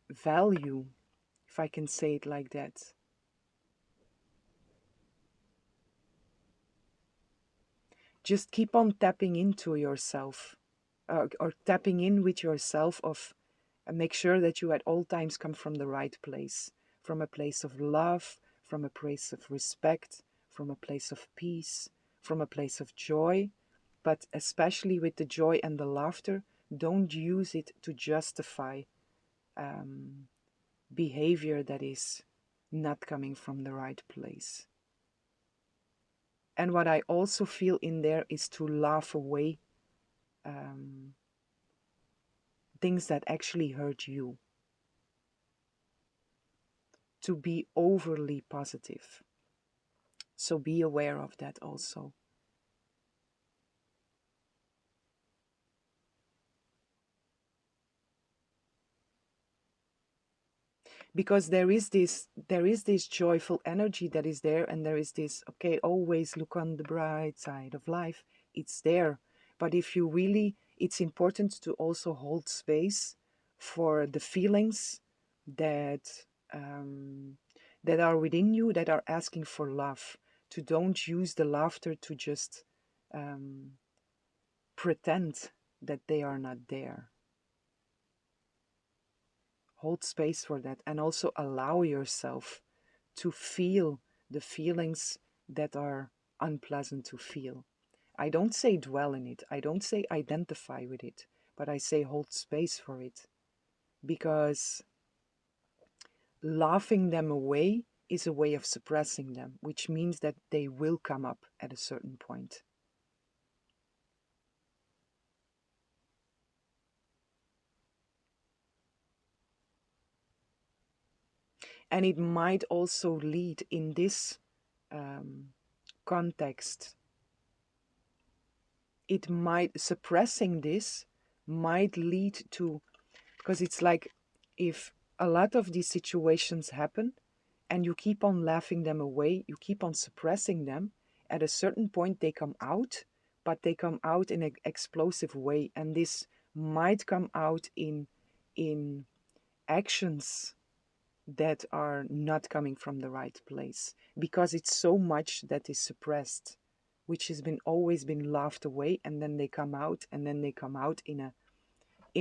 value, if I can say it like that. Just keep on tapping into yourself, or tapping in with yourself of, and make sure that you at all times come from the right place, from a place of love, from a place of respect, from a place of peace, from a place of joy. But especially with the joy and the laughter, don't use it to justify behavior that is not coming from the right place. And what I also feel in there is to laugh away things that actually hurt you. to be overly positive. So be aware of that also. Because there is this joyful energy that is there, and there is this, okay, always look on the bright side of life. It's there. But if you really, it's important to also hold space for the feelings that um, that are within you, that are asking for love. To don't use the laughter to just um, pretend that they are not there. Hold space for that, and also allow yourself to feel the feelings that are unpleasant to feel. I don't say dwell in it, I don't say identify with it, but I say hold space for it, because laughing them away is a way of suppressing them, which means that they will come up at a certain point. And it might also lead in this um, context, it might, suppressing this might lead to, because it's like, if a lot of these situations happen and you keep on laughing them away, you keep on suppressing them, at a certain point they come out, but they come out in an explosive way, and this might come out in actions that are not coming from the right place, because it's so much that is suppressed, which has been always been laughed away, and then they come out, and then they come out in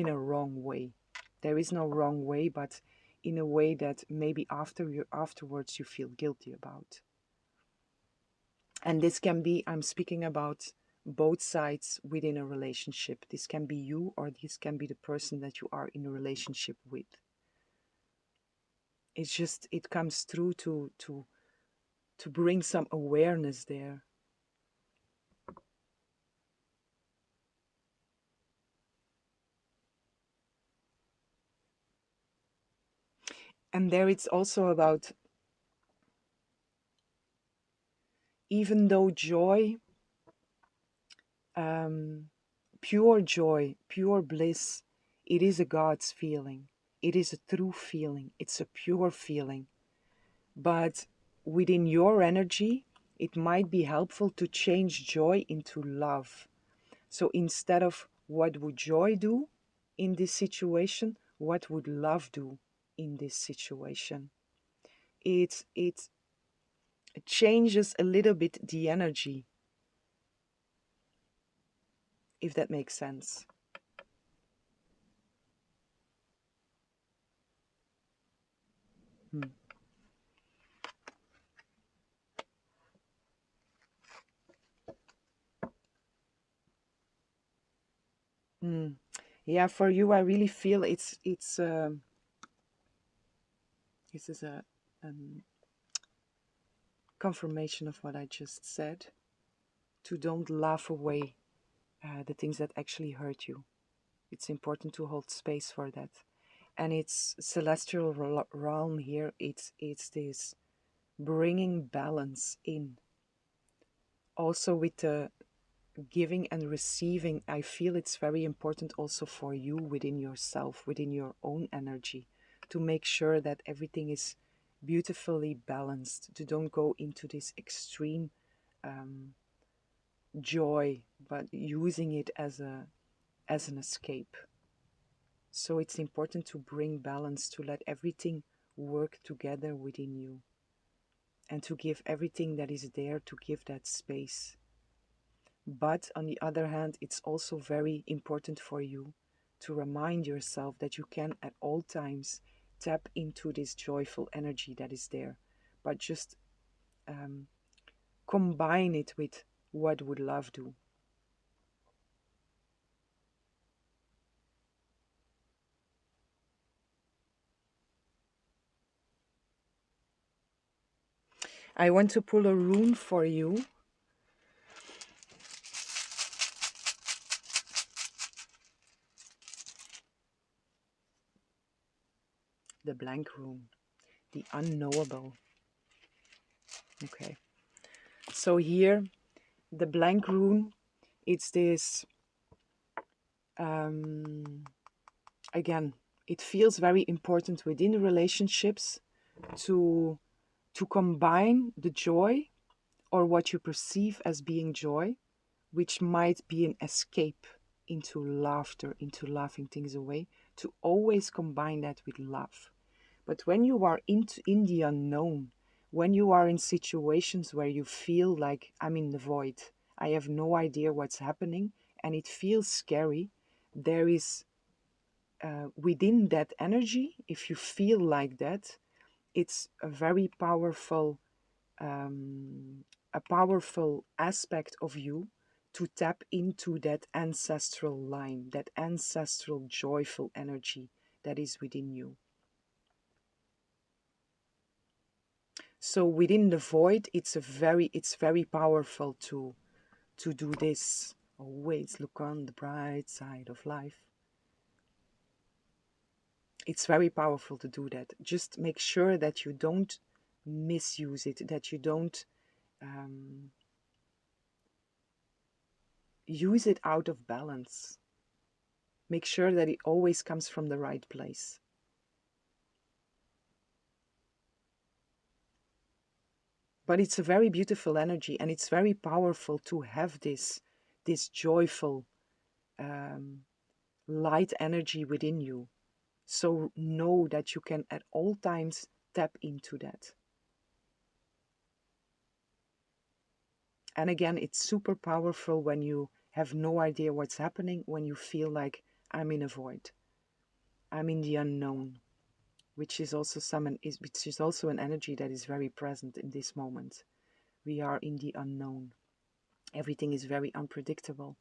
a wrong way. There is no wrong way, but in a way that maybe afterwards you feel guilty about. And this can be, I'm speaking about both sides within a relationship. This can be you, or this can be the person that you are in a relationship with. It's just, it comes through to bring some awareness there. And there it's also about, even though joy, um, pure joy, pure bliss, it is a God's feeling. It is a true feeling. It's a pure feeling. But within your energy, it might be helpful to change joy into love. So instead of what would joy do in this situation, what would love do in this situation? It changes a little bit the energy, if that makes sense. Hmm. Mm. Yeah, for you, I really feel this is a confirmation of what I just said. To don't laugh away the things that actually hurt you. It's important to hold space for that. And it's celestial realm here. It's this bringing balance in. Also with the giving and receiving, I feel it's very important also for you within yourself, within your own energy, to make sure that everything is beautifully balanced, to don't go into this extreme um, joy, but using it as an escape. So it's important to bring balance, to let everything work together within you, and to give everything that is there, to give that space. But on the other hand, it's also very important for you to remind yourself that you can at all times tap into this joyful energy that is there, but just um, combine it with what would love do. I want to pull a rune for you, the blank rune. the unknowable. Okay. So here, the blank rune, it's this, um, again, it feels very important within relationships to combine the joy, or what you perceive as being joy, which might be an escape into laughter, into laughing things away, to always combine that with love. But when you are in the unknown, when you are in situations where you feel like I'm in the void, I have no idea what's happening, and it feels scary, there is within that energy, if you feel like that, it's a very powerful, um, a powerful aspect of you to tap into that ancestral line, that ancestral joyful energy that is within you. So within the void, it's very powerful to do this. Always look on the bright side of life. It's very powerful to do that. Just make sure that you don't misuse it, that you don't um, use it out of balance. Make sure that it always comes from the right place. But it's a very beautiful energy, and it's very powerful to have this joyful, um, light energy within you. So know that you can at all times tap into that. And again, it's super powerful when you have no idea what's happening, when you feel like I'm in a void, I'm in the unknown, which is also which is also an energy that is very present in this moment. We are in the unknown. Everything is very unpredictable.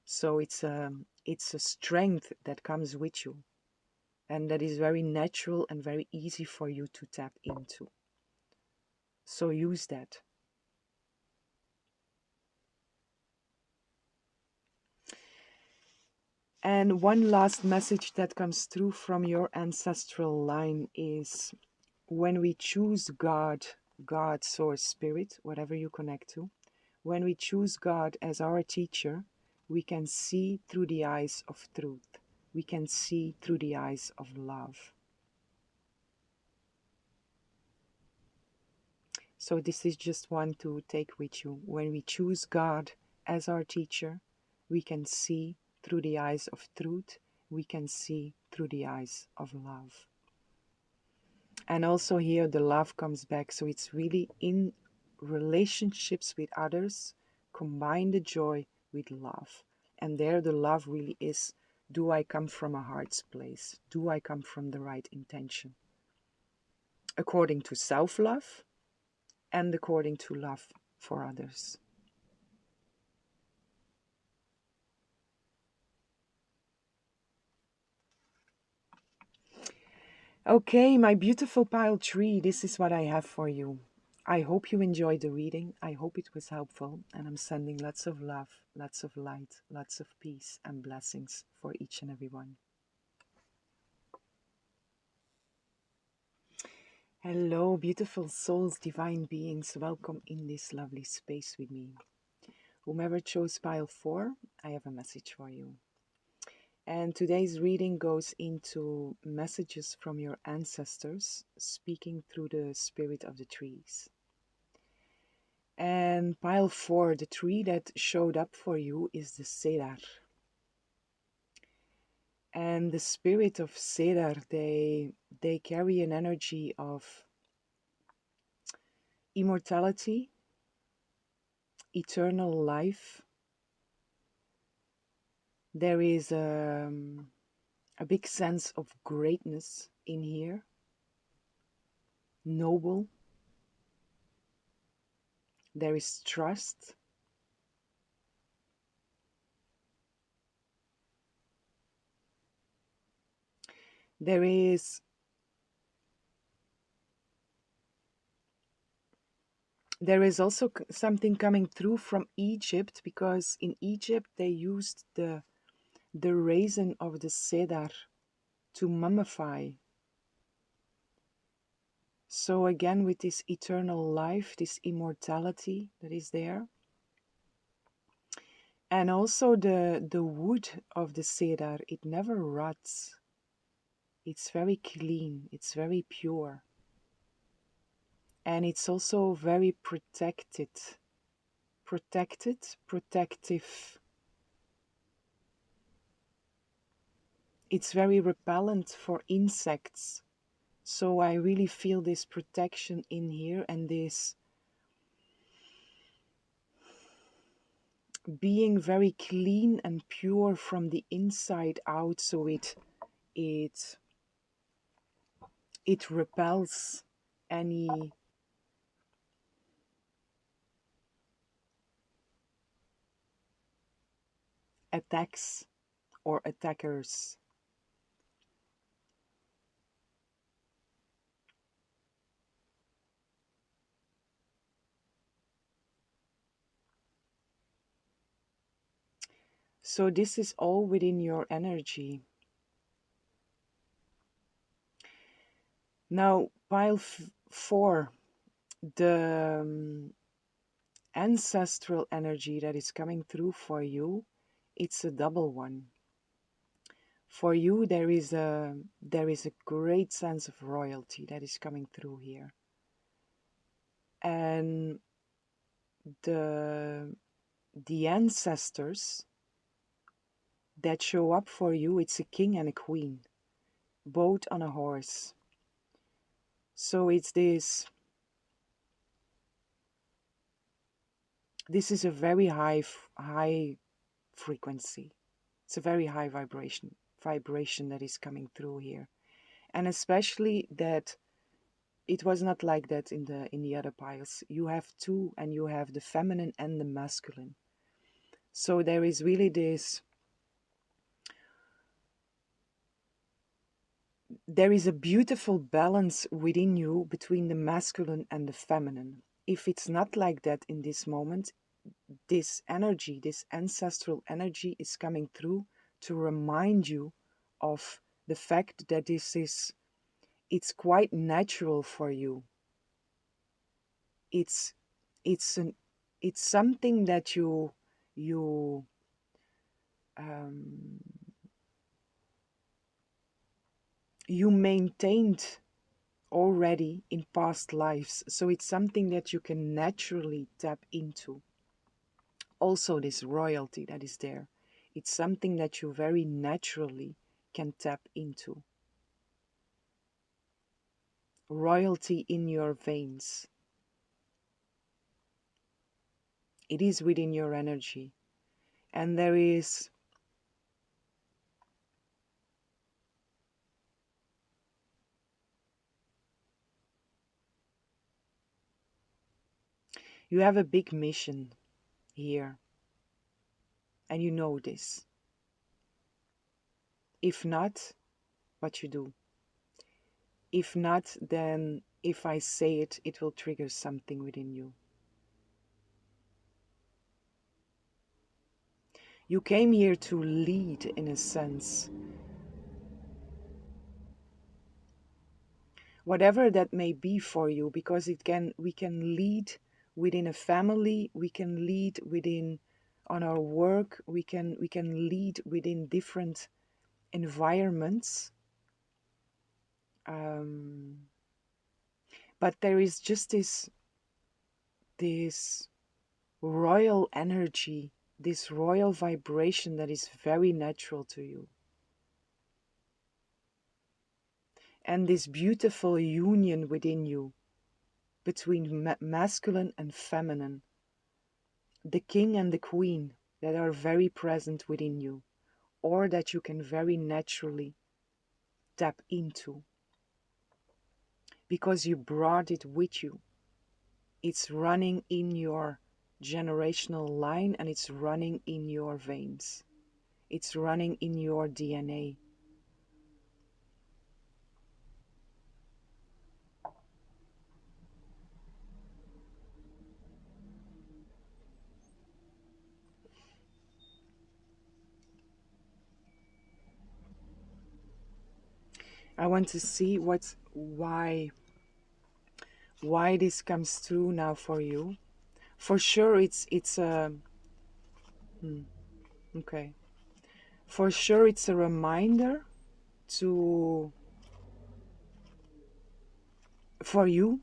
So it's a strength that comes with you, and that is very natural and very easy for you to tap into. So use that. And one last message that comes through from your ancestral line is, when we choose God, Source, Spirit, whatever you connect to, when we choose God as our teacher, we can see through the eyes of truth. We can see through the eyes of love. So this is just one to take with you. When we choose God as our teacher, we can see through the eyes of truth. We can see through the eyes of love. And also here the love comes back. So it's really in relationships with others, combine the joy with love. And there the love really is, do I come from a heart's place? Do I come from the right intention? According to self-love and according to love for others. Okay, my beautiful pile tree, this is what I have for you. I hope you enjoyed the reading. I hope it was helpful, and I'm sending lots of love, lots of light, lots of peace and blessings for each and every one. Hello, beautiful souls, divine beings. Welcome in this lovely space with me. Whomever chose pile 4, I have a message for you. And today's reading goes into messages from your ancestors speaking through the spirit of the trees. And pile 4, the tree that showed up for you is the cedar. And the spirit of cedar, they carry an energy of immortality, eternal life. There is a big sense of greatness in here, noble. There is trust. There is also something coming through from Egypt, because in Egypt they used the resin of the cedar to mummify. So again, with this eternal life, this immortality that is there, and also the wood of the cedar, it never rots. It's very clean, it's very pure, and it's also very protective. It's very repellent for insects. So I really feel this protection in here, and this being very clean and pure from the inside out, so it it repels any attacks or attackers. So this is all within your energy. Now, pile 4, the ancestral energy that is coming through for you, it's a double one. For you, there is a great sense of royalty that is coming through here, and the the ancestors that show up for you, it's a king and a queen, both on a horse. So it's this is a very high frequency. It's a very high vibration that is coming through here, and especially that it was not like that in the other piles. You have two, and you have the feminine and the masculine. So there is really there is a beautiful balance within you between the masculine and the feminine. If it's not like that in this moment, this energy, this ancestral energy, is coming through to remind you of the fact that it's quite natural for you. It's it's an it's something that you um, you maintained already in past lives. So it's something that you can naturally tap into. Also, this royalty that is there, it's something that you very naturally can tap into. Royalty in your veins. It is within your energy. And you have a big mission here, and you know this. If not, what you do. If not, then if I say it, it will trigger something within you. You came here to lead, in a sense. Whatever that may be for you, because we can lead within a family, we can lead within on our work, we can lead within different environments. Um, but there is just this royal energy, this royal vibration that is very natural to you. And this beautiful union within you between masculine and feminine, the king and the queen that are very present within you, or that you can very naturally tap into because you brought it with you. It's running in your generational line, and it's running in your veins. It's running in your DNA. I want to see why why this comes through now for you. For sure, it's a okay. For sure, it's a reminder to for you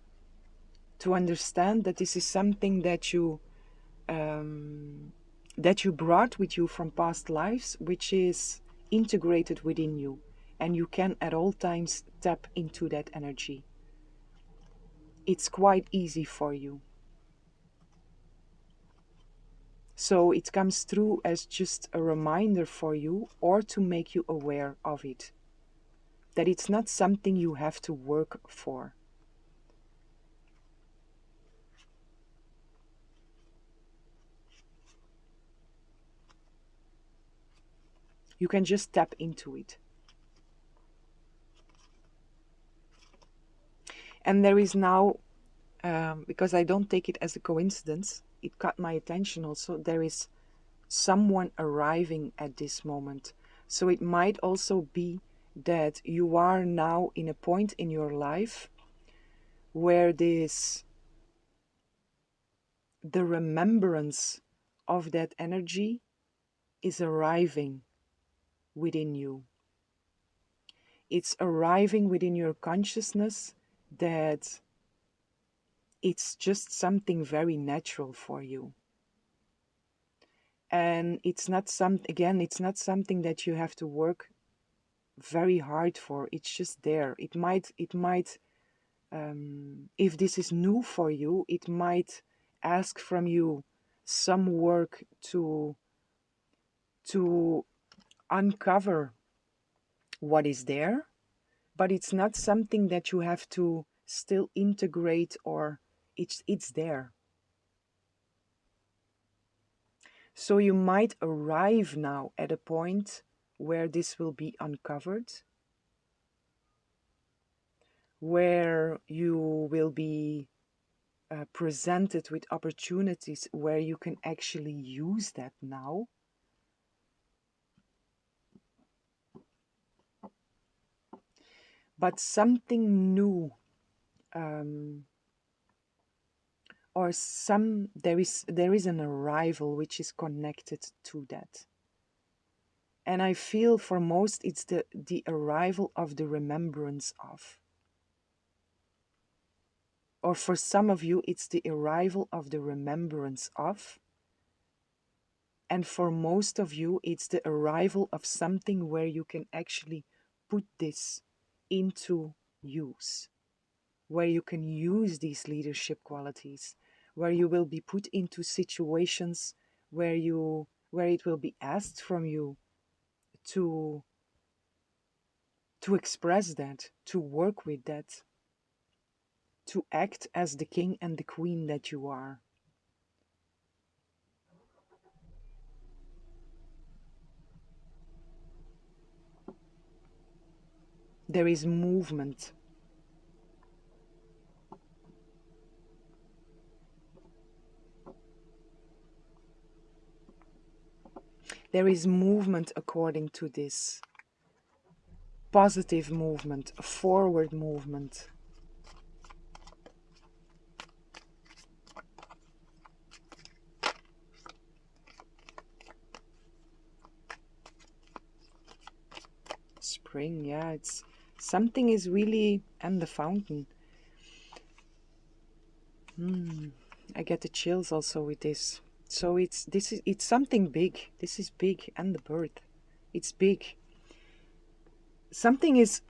to understand that this is something um, that you brought with you from past lives, which is integrated within you, and you can at all times tap into that energy. It's quite easy for you. So it comes through as just a reminder for you, or to make you aware of it. That it's not something you have to work for. You can just tap into it. And there is now, because I don't take it as a coincidence, it caught my attention also, there is someone arriving at this moment. So it might also be that you are now in a point in your life where the remembrance of that energy is arriving within you. It's arriving within your consciousness that it's just something very natural for you. And it's not it's not something that you have to work very hard for. It's just there. It might if this is new for you, it might ask from you some work to uncover what is there, but it's not something that you have to still integrate, or it's there. So you might arrive now at a point where this will be uncovered, where you will be presented with opportunities where you can actually use that now. But something new, um, or there is an arrival which is connected to that. And I feel for most it's the arrival of the remembrance of. Or for some of you, it's the arrival of the remembrance of. And for most of you, it's the arrival of something where you can actually put this into use, where you can use these leadership qualities, where you will be put into situations where it will be asked from you to express that, to work with that, to act as the king and the queen that you are. There is movement. There is movement according to this. Positive movement, forward movement. Spring, yeah, it's something is really, and the fountain. I get the chills also with this. So it's something big. This is big, and the bird. It's big. Something is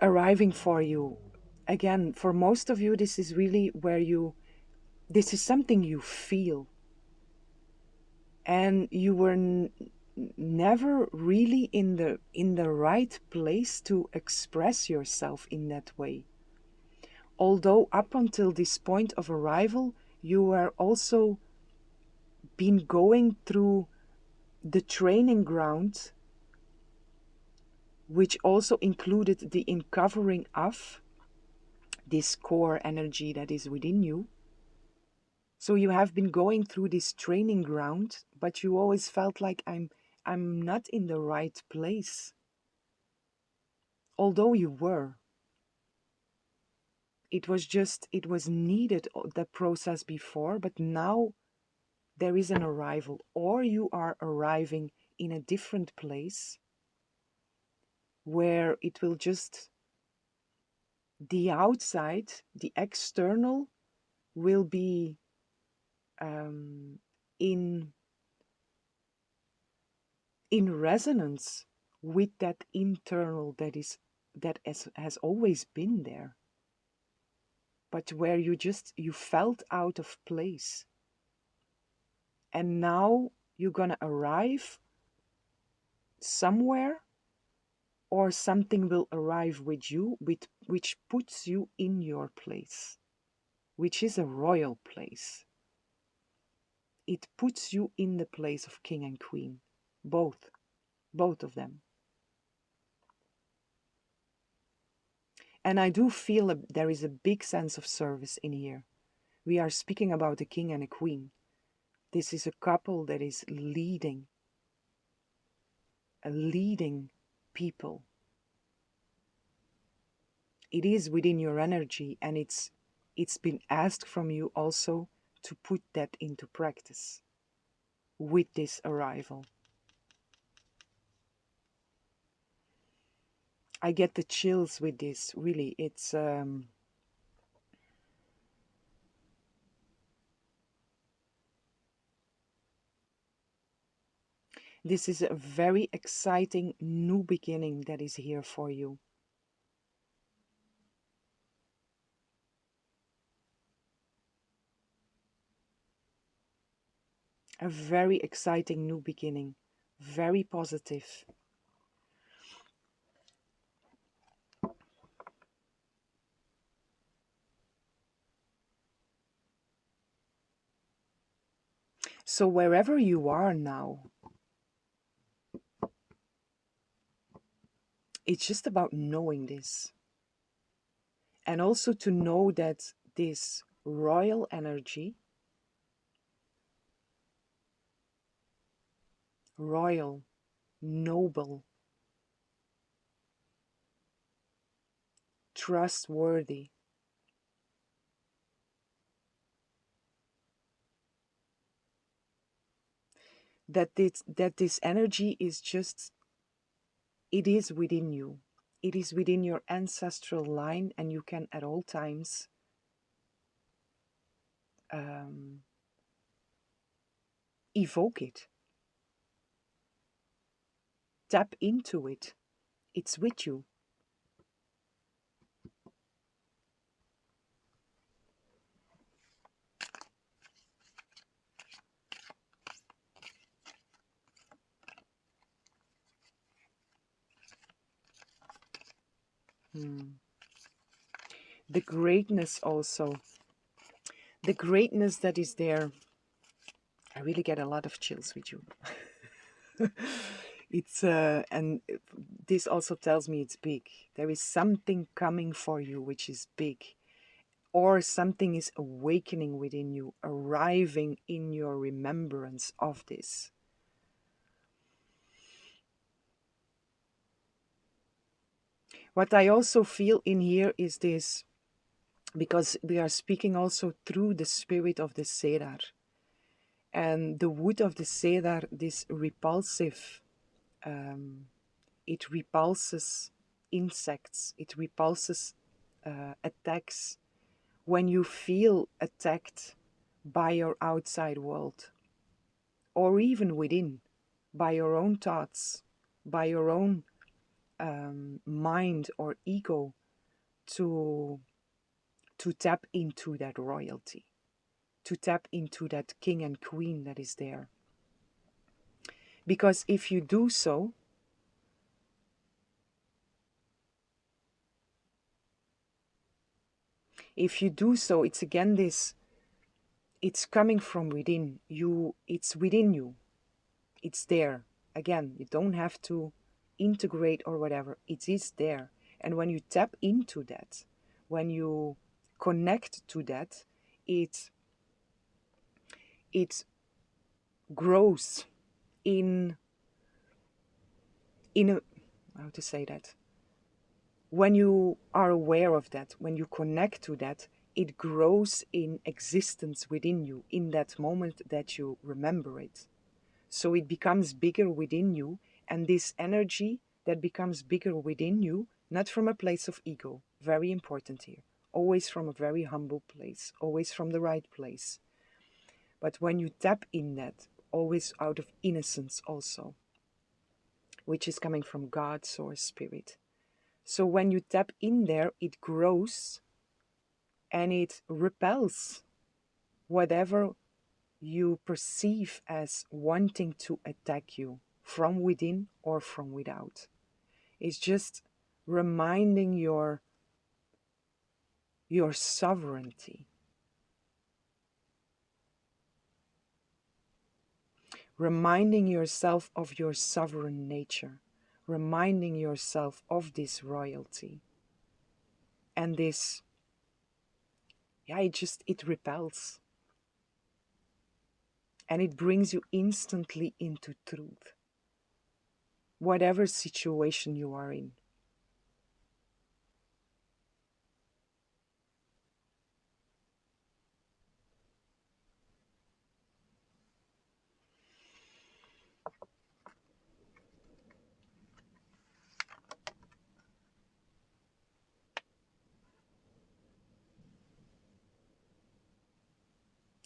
arriving for you. Again, for most of you, this is really where this is something you feel. And you were never really in the right place to express yourself in that way. Although up until this point of arrival, you were also been going through the training ground, which also included the uncovering of this core energy that is within you. So you have been going through this training ground, but you always felt like I'm not in the right place. Although you were. it was needed, the process before, but now there is an arrival, or you are arriving in a different place where it will just, the outside, the external, will be um, in resonance with that internal has always been there, but where you felt out of place. And now you're gonna arrive somewhere, or something will arrive with you, which puts you in your place, which is a royal place. It puts you in the place of king and queen, both of them. And I do feel there is a big sense of service in here. We are speaking about a king and a queen. This is a couple that is leading people. It is within your energy, and it's been asked from you also to put that into practice with this arrival. I get the chills with this, really. This is a very exciting new beginning that is here for you. A very exciting new beginning, very positive. So wherever you are now, it's just about knowing this. And also to know that this royal energy, royal, noble, trustworthy, that this energy is just, it is within you. It is within your ancestral line, and you can at all times um, evoke it, tap into it. It's with you. Hmm. The greatness also, the greatness that is there. I really get a lot of chills with you. And this also tells me it's big. There is something coming for you which is big, or something is awakening within you, arriving in your remembrance of this. What I also feel in here is this, because we are speaking also through the spirit of the cedar. And the wood of the cedar, this repulsive, it repulses insects, it repulses attacks. When you feel attacked by your outside world, or even within, by your own thoughts, by your own mind or ego, to tap into that royalty, to tap into that king and queen that is there. Because if you do so, it's again this, it's coming from within you, it's within you, it's there. Again, you don't have to integrate or whatever, it is there. And when you tap into that, when you connect to that, it it grows in a, how to say that, When you are aware of that, when you connect to that, it grows in existence within you in that moment that you remember it. So it becomes bigger within you, and this energy that becomes bigger within you, not from a place of ego, very important here, always from a very humble place, always from the right place. But when you tap in that, always out of innocence also, which is coming from God, source, spirit. So when you tap in there, it grows and it repels whatever you perceive as wanting to attack you from within or from without. It's just reminding your sovereignty, reminding yourself of your sovereign nature, reminding yourself of this royalty. And this, yeah, it repels. And it brings you instantly into truth, whatever situation you are in.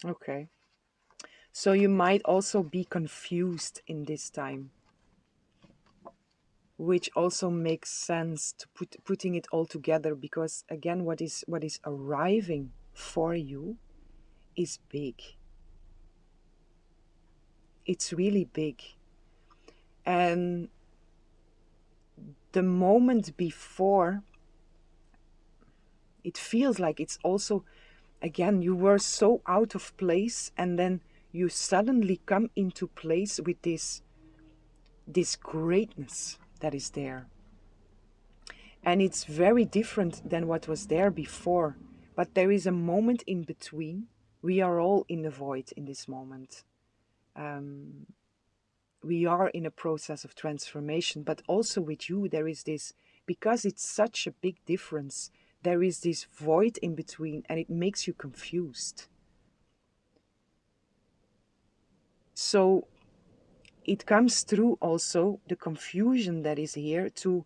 Okay. So you might also be confused in this time, which also makes sense to putting it all together, because again, what is arriving for you is big. It's really big. And the moment before, it feels like it's also, again, you were so out of place, and then you suddenly come into place with this greatness that is there. And it's very different than what was there before. But there is a moment in between. We are all in the void in this moment. We are in a process of transformation, but also with you, there is this, because it's such a big difference, there is this void in between, and it makes you confused. So it comes through also the confusion that is here to,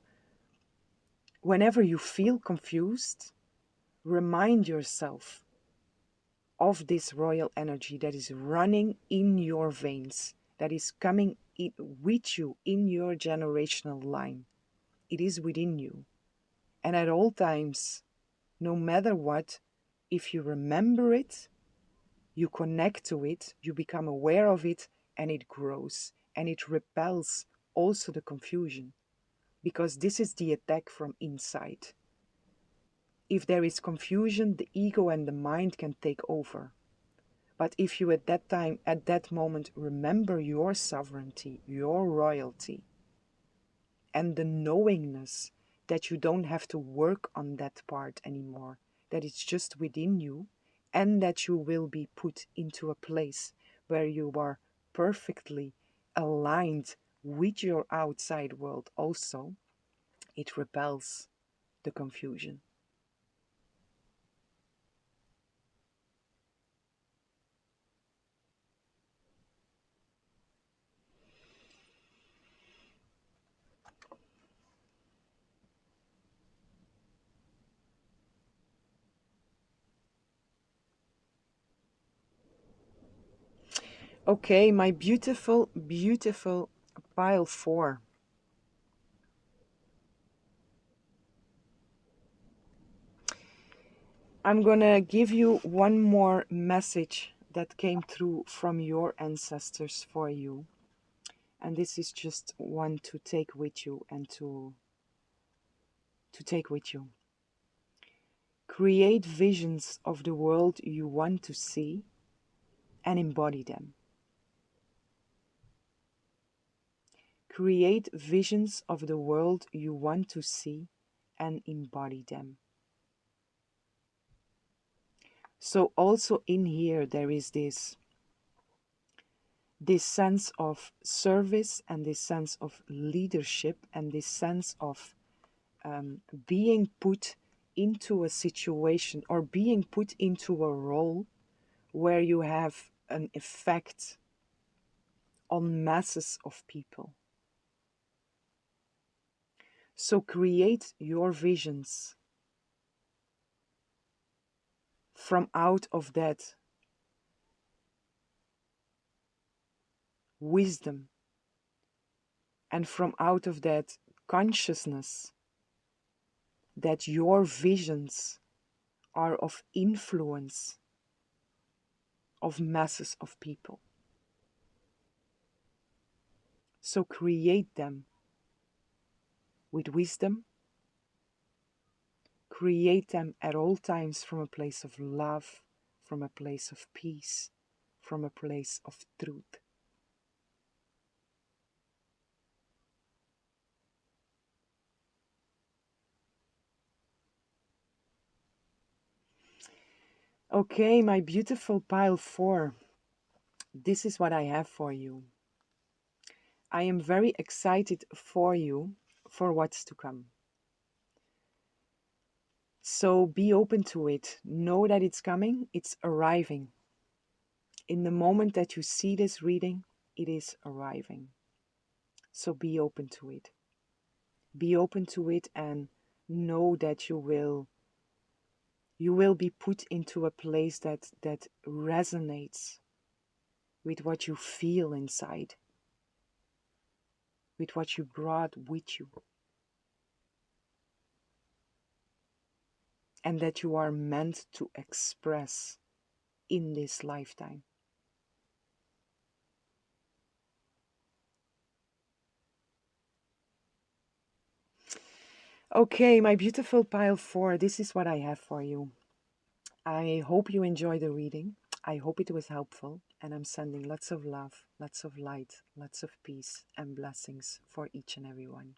whenever you feel confused, remind yourself of this royal energy that is running in your veins, that is coming in, with you in your generational line. It is within you. And at all times, no matter what, if you remember it, you connect to it, you become aware of it, and it grows. And it repels also the confusion, because this is the attack from inside. If there is confusion, the ego and the mind can take over. But if you at that time, at that moment, remember your sovereignty, your royalty, and the knowingness that you don't have to work on that part anymore, that it's just within you, and that you will be put into a place where you are perfectly aligned with your outside world also, it repels the confusion. Okay, my beautiful, beautiful pile 4. I'm gonna give you one more message that came through from your ancestors for you. And this is just one to take with you and to take with you. Create visions of the world you want to see and embody them. Create visions of the world you want to see and embody them. So also in here there is this sense of service and this sense of leadership and this sense of being put into a situation or being put into a role where you have an effect on masses of people. So create your visions from out of that wisdom and from out of that consciousness that your visions are of influence of masses of people. So create them with wisdom, create them at all times from a place of love, from a place of peace, from a place of truth. Okay, my beautiful pile 4, this is what I have for you. I am very excited for you for what's to come. So be open to it. Know that it's coming, it's arriving. In the moment that you see this reading, it is arriving. So be open to it. Be open to it and know that you will be put into a place that resonates with what you feel inside, with what you brought with you, and that you are meant to express in this lifetime. Okay, my beautiful pile 4, this is what I have for you. I hope you enjoy the reading. I hope it was helpful, and I'm sending lots of love, lots of light, lots of peace and blessings for each and every one.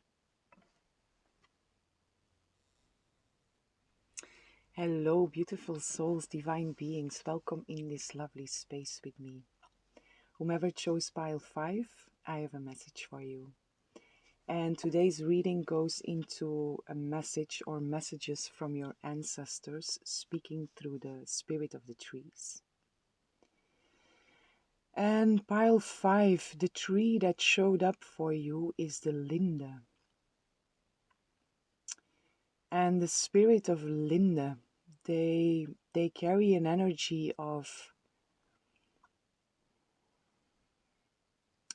Hello, beautiful souls, divine beings. Welcome in this lovely space with me. Whomever chose pile 5, I have a message for you. And today's reading goes into a message or messages from your ancestors speaking through the spirit of the trees. And pile 5, the tree that showed up for you is the Linde. And the spirit of Linde, they carry an energy of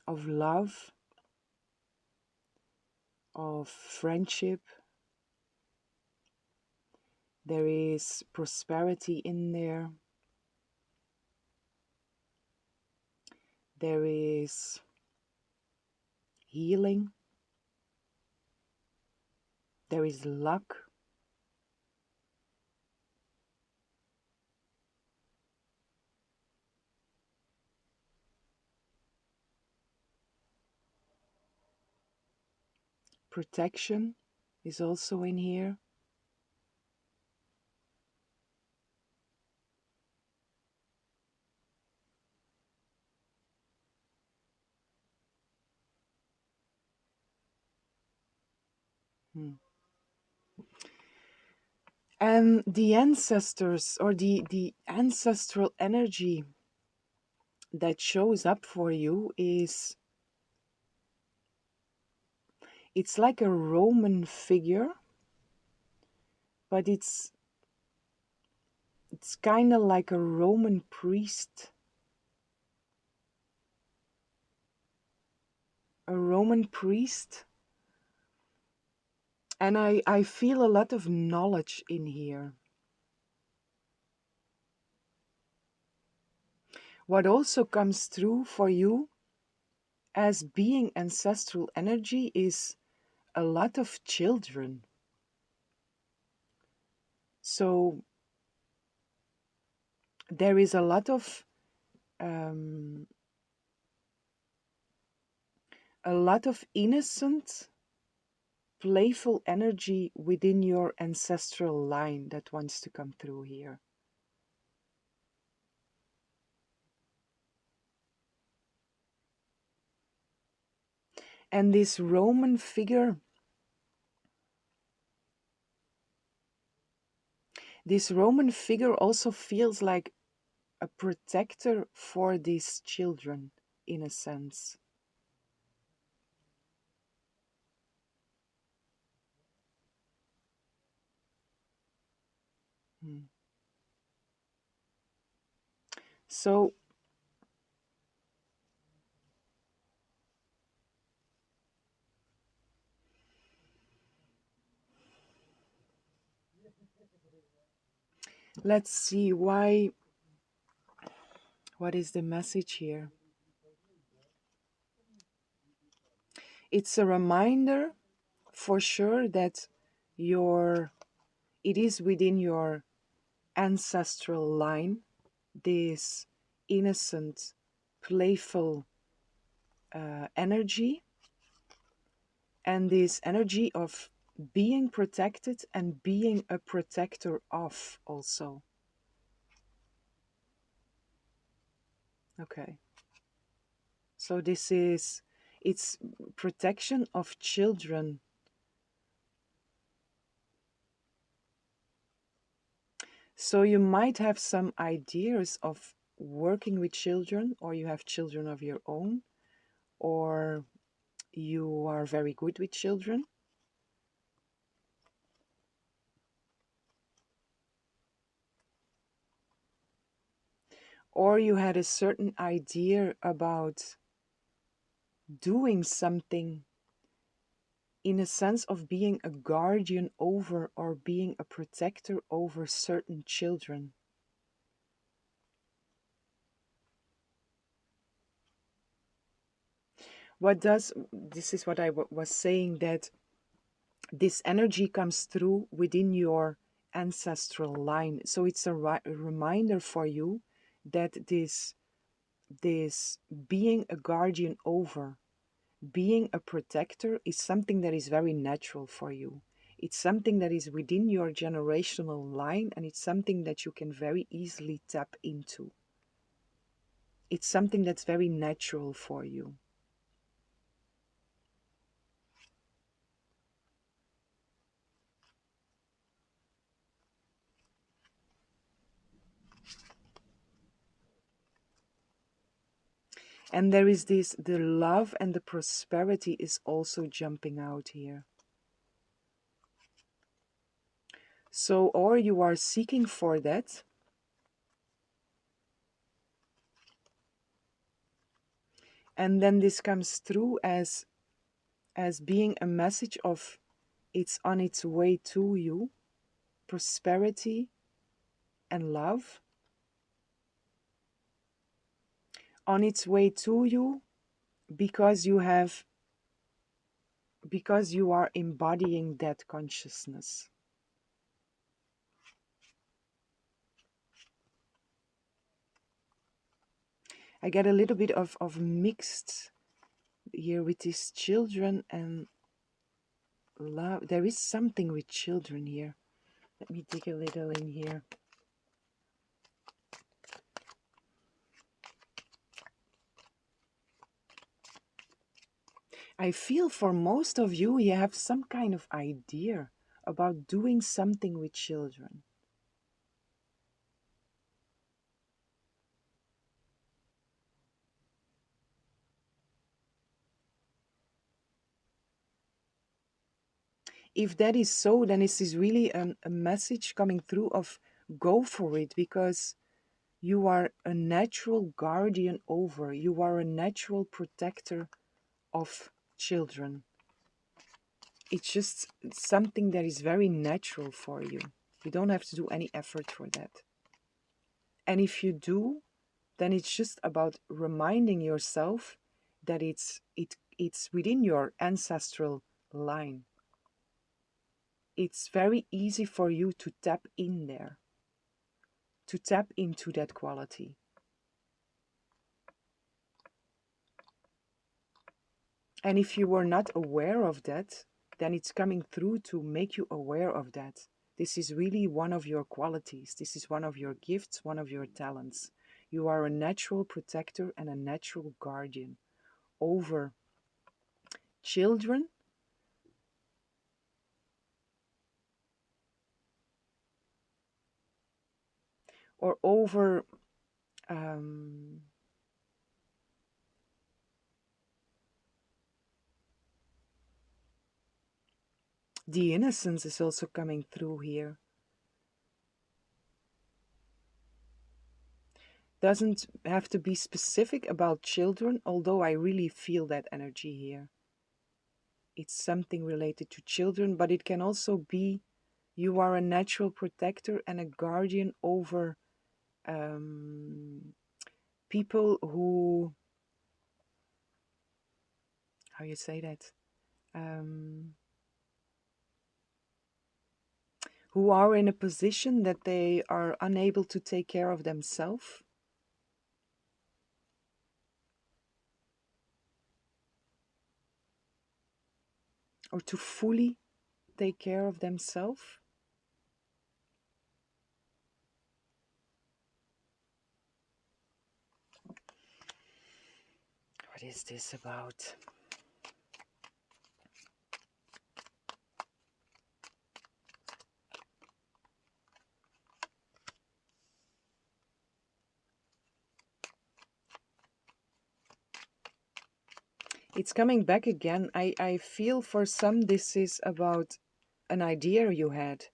love, of friendship. There is prosperity in there. There is healing. There is luck. Protection is also in here. And the ancestors or the ancestral energy that shows up for you is, it's like a Roman figure, but it's kind of like a Roman priest. A Roman priest. And I feel a lot of knowledge in here. What also comes through for you as being ancestral energy is a lot of children. So there is a lot of innocent, playful energy within your ancestral line that wants to come through here. And this Roman figure, This Roman figure also feels like a protector for these children, in a sense. Hmm. So let's see what is the message here? It's a reminder for sure that your it is within your ancestral line, this innocent, playful energy, and this energy of being protected and being a protector of also. Okay. So this is it's protection of children. So you might have some ideas of working with children, or you have children of your own, or you are very good with children, or you had a certain idea about doing something in a sense of being a guardian over or being a protector over certain children. This is what I was saying, that this energy comes through within your ancestral line. So it's a reminder for you that this being a guardian over, being a protector is something that is very natural for you. It's something that is within your generational line, and it's something that you can very easily tap into. It's something that's very natural for you. And there is this, the love and the prosperity is also jumping out here. So, or you are seeking for that, and then this comes through as being a message of it's on its way to you, prosperity and love, on its way to you because you are embodying that consciousness. I get a little bit of mixed here with these children and love. There is something with children here. Let me dig a little in here. I feel for most of you, you have some kind of idea about doing something with children. If that is so, then this is really a message coming through of go for it, because you are a natural guardian over, you are a natural protector of children. It's just something that is very natural for you. You don't have to do any effort for that. And if you do, then it's just about reminding yourself that it's within your ancestral line. It's very easy for you to tap in there, to tap into that quality. And if you were not aware of that, then it's coming through to make you aware of that. This is really one of your qualities. This is one of your gifts, one of your talents. You are a natural protector and a natural guardian over children. or over um, the innocence is also coming through here. Doesn't have to be specific about children, although I really feel that energy here. It's something related to children, but it can also be you are a natural protector and a guardian over um, people who, how you say that, um, who are in a position that they are unable to take care of themselves or to fully take care of themselves. What is this about? It's coming back again. I feel for some this is about an idea you had.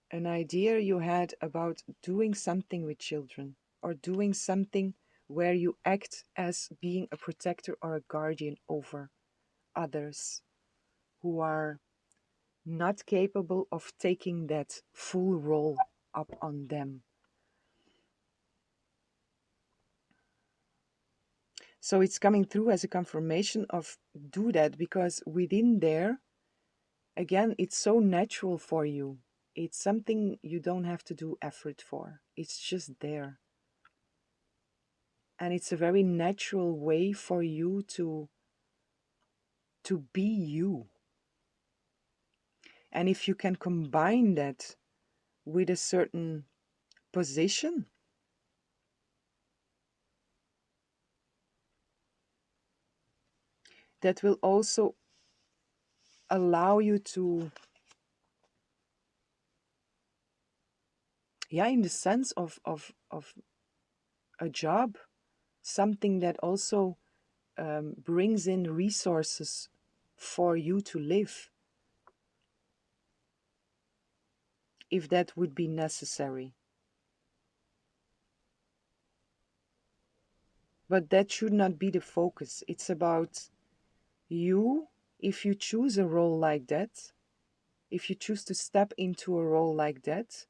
An idea you had about doing something with children or doing something where you act as being a protector or a guardian over others who are not capable of taking that full role up on them. So it's coming through as a confirmation of do that, because within there, again, it's so natural for you. It's something you don't have to do effort for. It's just there. And it's a very natural way for you to be you. And if you can combine that with a certain position, that will also allow you to, yeah, in the sense of a job, something that also brings in resources for you to live, if that would be necessary. But that should not be the focus. It's about you, if you choose a role like that, if you choose to step into a role like that,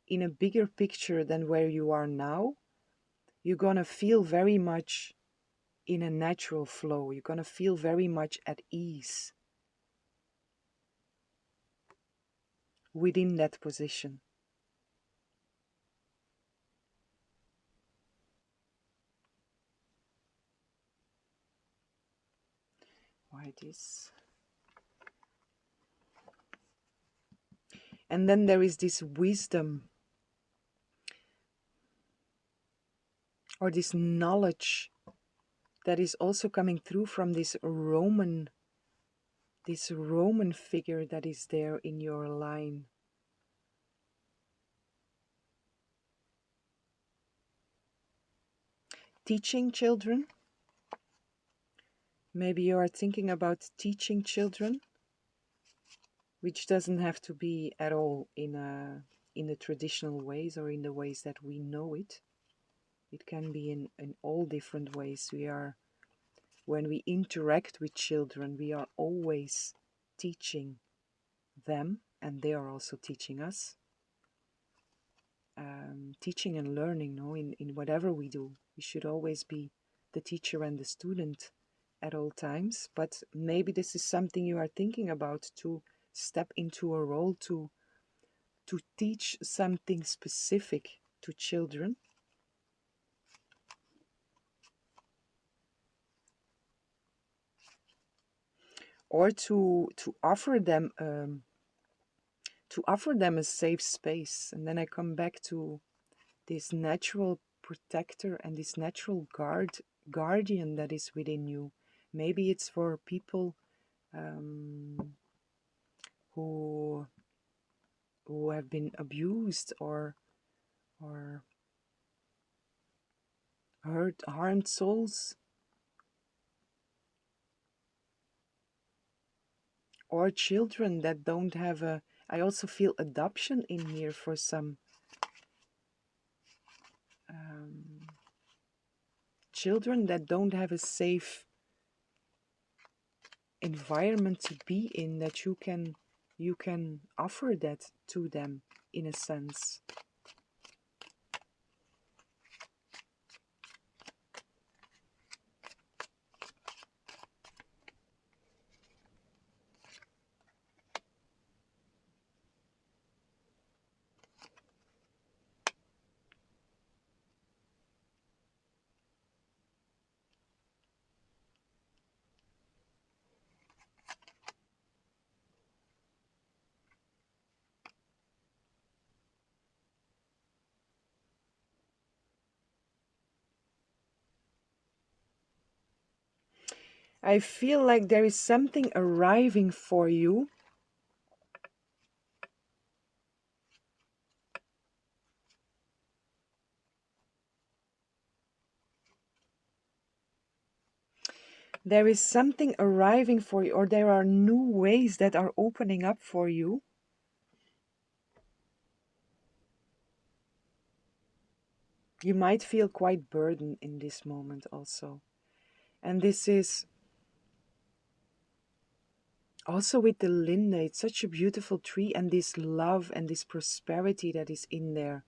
in a bigger picture than where you are now, you're going to feel very much in a natural flow. You're going to feel very much at ease within that position. Why this? And then there is this wisdom or this knowledge that is also coming through from this Roman figure that is there in your line. Teaching children. Maybe you are thinking about teaching children, which doesn't have to be at all in the traditional ways or in the ways that we know it. It can be in all different ways. When we interact with children, we are always teaching them, and they are also teaching us. Teaching and learning, no, in whatever we do, we should always be the teacher and the student at all times. But maybe this is something you are thinking about, to step into a role to teach something specific to children, or to offer them a safe space. And then I come back to this natural protector and this natural guardian that is within you. Maybe it's for people um, who who have been abused, or or hurt, harmed souls, or children that don't have a. I also feel adoption in here for some um, children that don't have a safe environment to be in, that you can offer that to them in a sense. I feel like there is something arriving for you. There is something arriving for you, or there are new ways that are opening up for you. You might feel quite burdened in this moment also. And this is also with the Linda, it's such a beautiful tree, and this love and this prosperity that is in there.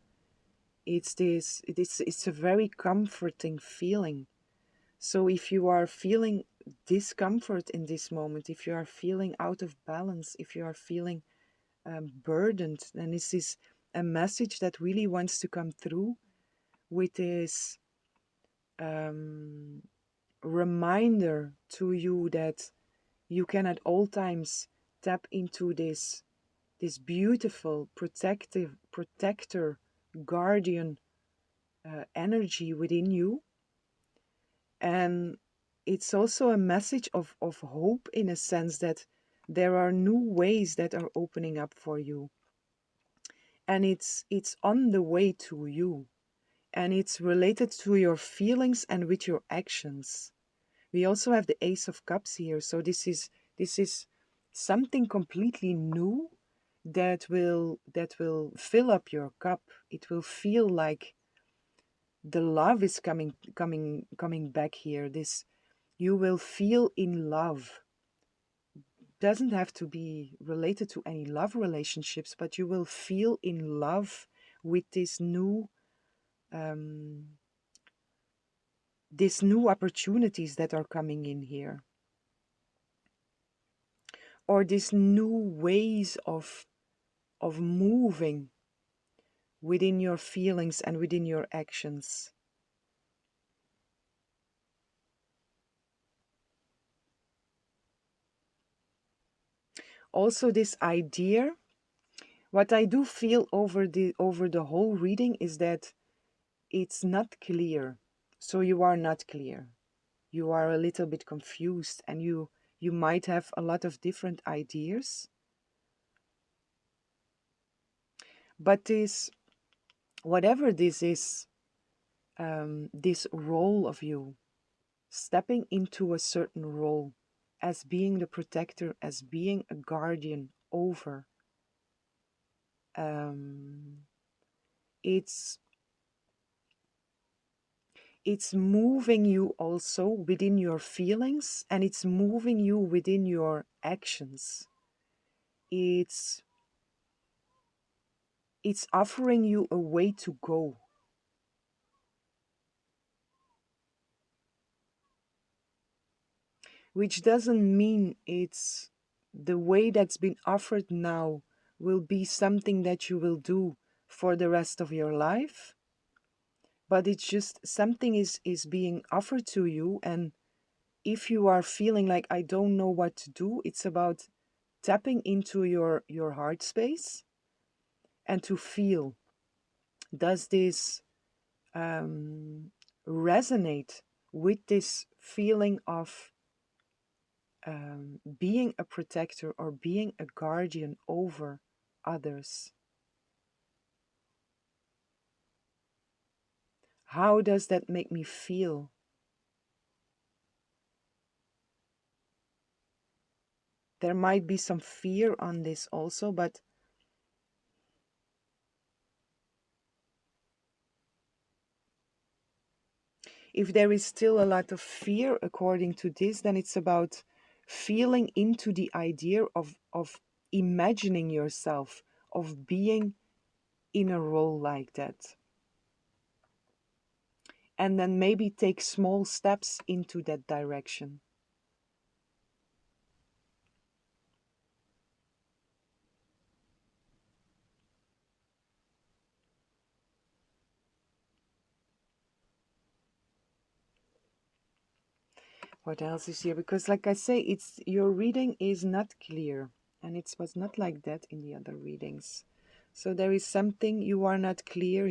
It's a very comforting feeling. So if you are feeling discomfort in this moment, if you are feeling out of balance, if you are feeling burdened, then this is a message that really wants to come through with this um, reminder to you that you can at all times tap into this beautiful protector guardian energy within you. And it's also a message of hope, in a sense that there are new ways that are opening up for you, and it's on the way to you, and it's related to your feelings and with your actions. We also have the Ace of Cups here, so this is something completely new that will fill up your cup. It will feel like the love is coming back here. This, you will feel in love. Doesn't have to be related to any love relationships, but you will feel in love with um, these new opportunities that are coming in here, or these new ways of moving within your feelings and within your actions. Also, this idea, what I do feel over the whole reading is that it's not clear. So you are not clear. You are a little bit confused, and you might have a lot of different ideas. But this, whatever this is, this role of you, stepping into a certain role as being the protector, as being a guardian over, um, it's it's moving you also within your feelings, and it's moving you within your actions. It's it's offering you a way to go, which doesn't mean it's the way that's been offered now will be something that you will do for the rest of your life, but it's just something is being offered to you. And if you are feeling like, I don't know what to do, it's about tapping into your heart space and to feel, does this um, resonate with this feeling of being a protector or being a guardian over others? How does that make me feel? There might be some fear on this also, but if there is still a lot of fear according to this, then it's about feeling into the idea of imagining yourself, of being in a role like that. And then maybe take small steps into that direction. What else is here? Because like I say, it's your reading is not clear, and it was not like that in the other readings. So there is something you are not clear.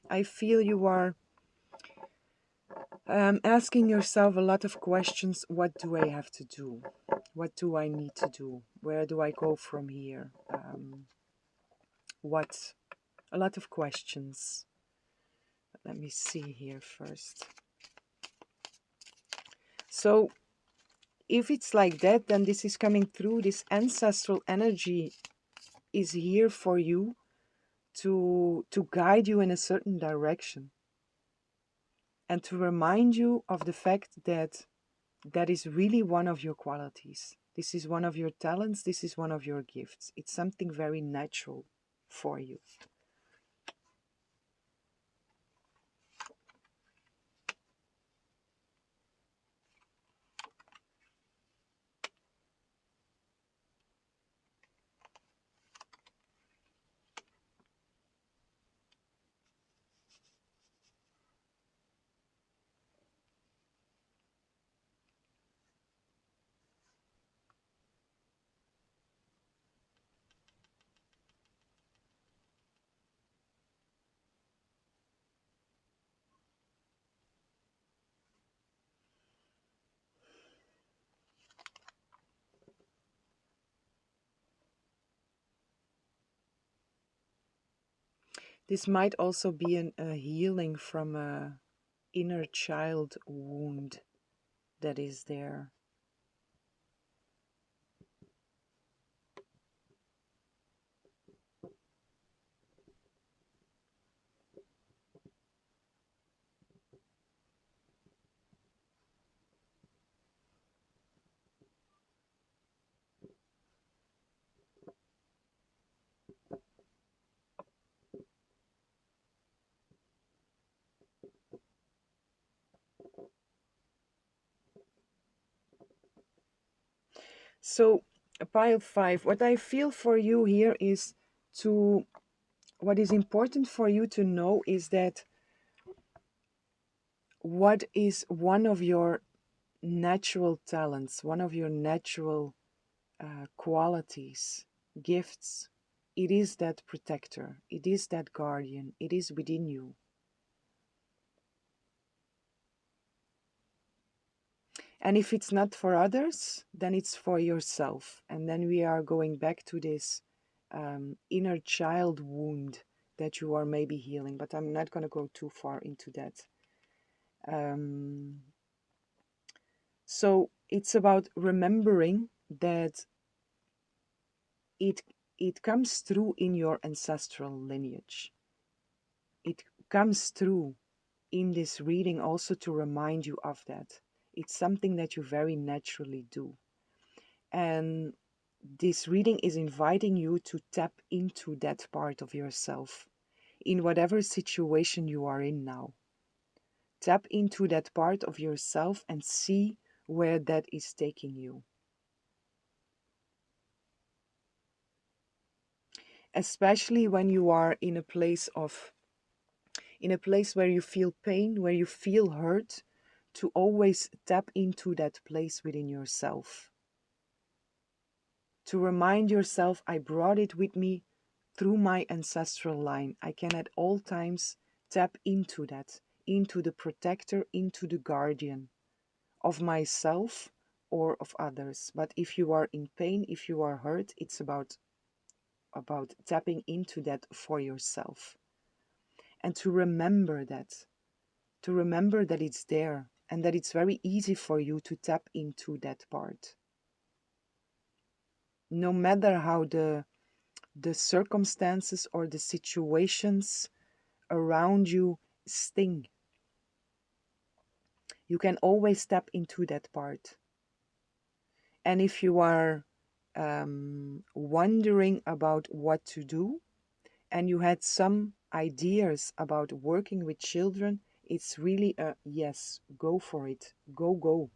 I feel you are asking yourself a lot of questions. What do I have to do? What do I need to do? Where do I go from here? What? A lot of questions. Let me see here first. So if it's like that, then this is coming through. This ancestral energy is here for you to guide you in a certain direction and to remind you of the fact that that is really one of your qualities. This is one of your talents. This is one of your gifts. It's something very natural for you. This might also be a healing from a inner child wound that is there. So, pile 5, what I feel for you here is to, what is important for you to know is that what is one of your natural talents, one of your natural qualities, gifts, it is that protector, it is that guardian, it is within you. And if it's not for others, then it's for yourself. And then we are going back to this inner child wound that you are maybe healing, but I'm not going to go too far into that. So it's about remembering that it it comes through in your ancestral lineage. It comes through in this reading also to remind you of that. It's something that you very naturally do. And this reading is inviting you to tap into that part of yourself in whatever situation you are in now. Tap into that part of yourself and see where that is taking you. Especially when you are in a place where you feel pain, where you feel hurt, to always tap into that place within yourself. To remind yourself, I brought it with me through my ancestral line. I can at all times tap into that, into the protector, into the guardian of myself or of others. But if you are in pain, if you are hurt, it's about tapping into that for yourself. And to remember that. to remember that it's there and that it's very easy for you to tap into that part. No matter how the circumstances or the situations around you sting, you can always tap into that part. And if you are wondering about what to do and you had some ideas about working with children, it's really a yes, go for it. Go, go,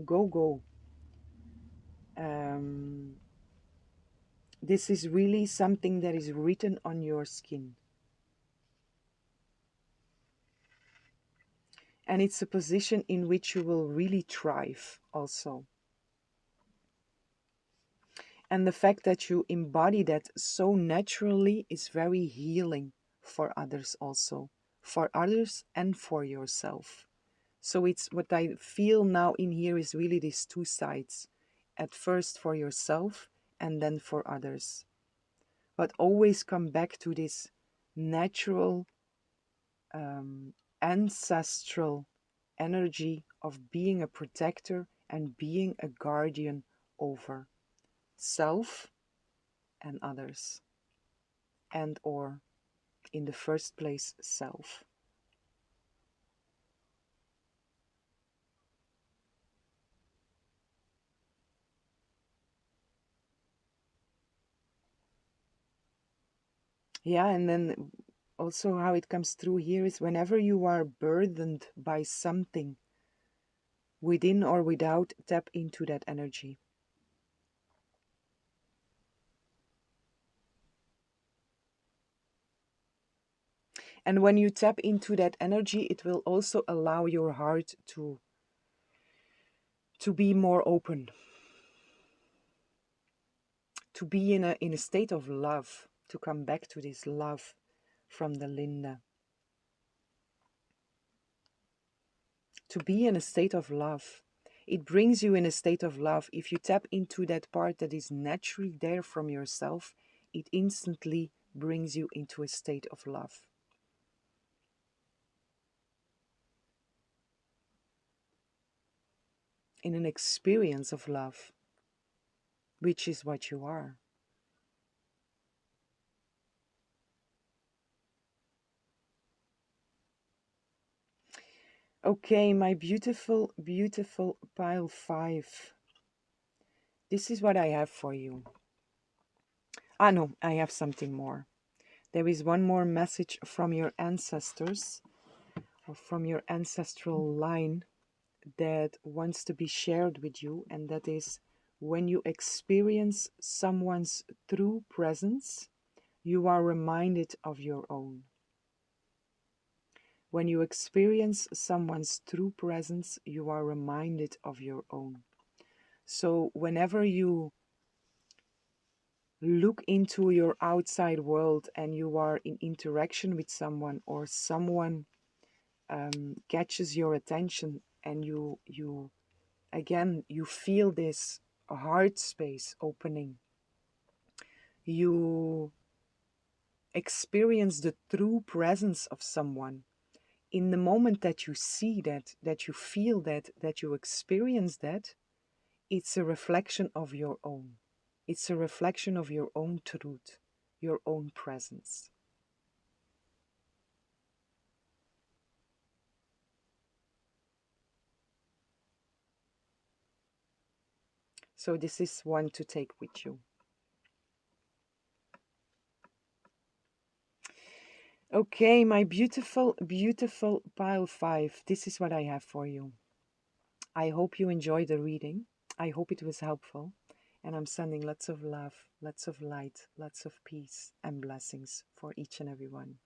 go, go. This is really something that is written on your skin. And it's a position in which you will really thrive also. And the fact that you embody that so naturally is very healing for others also, for others and for yourself. So it's what I feel now in here is really these two sides. At first for yourself and then for others. But always come back to this natural, ancestral energy of being a protector and being a guardian over self and others, and or in the first place self. Yeah, and then also how it comes through here is whenever you are burdened by something within or without, tap into that energy. And when you tap into that energy, it will also allow your heart to be more open, to be in a state of love, to come back to this love from the Linda. To be in a state of love. It brings you in a state of love. If you tap into that part that is naturally there from yourself, it instantly brings you into a state of love. In an experience of love, which is what you are. Okay, my beautiful, beautiful pile 5. This is what I have for you. Ah, no, I have something more. There is one more message from your ancestors, or from your ancestral line, that wants to be shared with you, and that is when you experience someone's true presence, you are reminded of your own. When you experience someone's true presence, you are reminded of your own. So whenever you look into your outside world and you are in interaction with someone, or someone catches your attention, and you again you feel this heart space opening, you experience the true presence of someone. In the moment that you see that, that you feel that, that you experience that, it's a reflection of your own. It's a reflection of your own truth, your own presence. So this is one to take with you. Okay, my beautiful, beautiful pile 5. This is what I have for you. I hope you enjoyed the reading. I hope it was helpful. And I'm sending lots of love, lots of light, lots of peace and blessings for each and every one.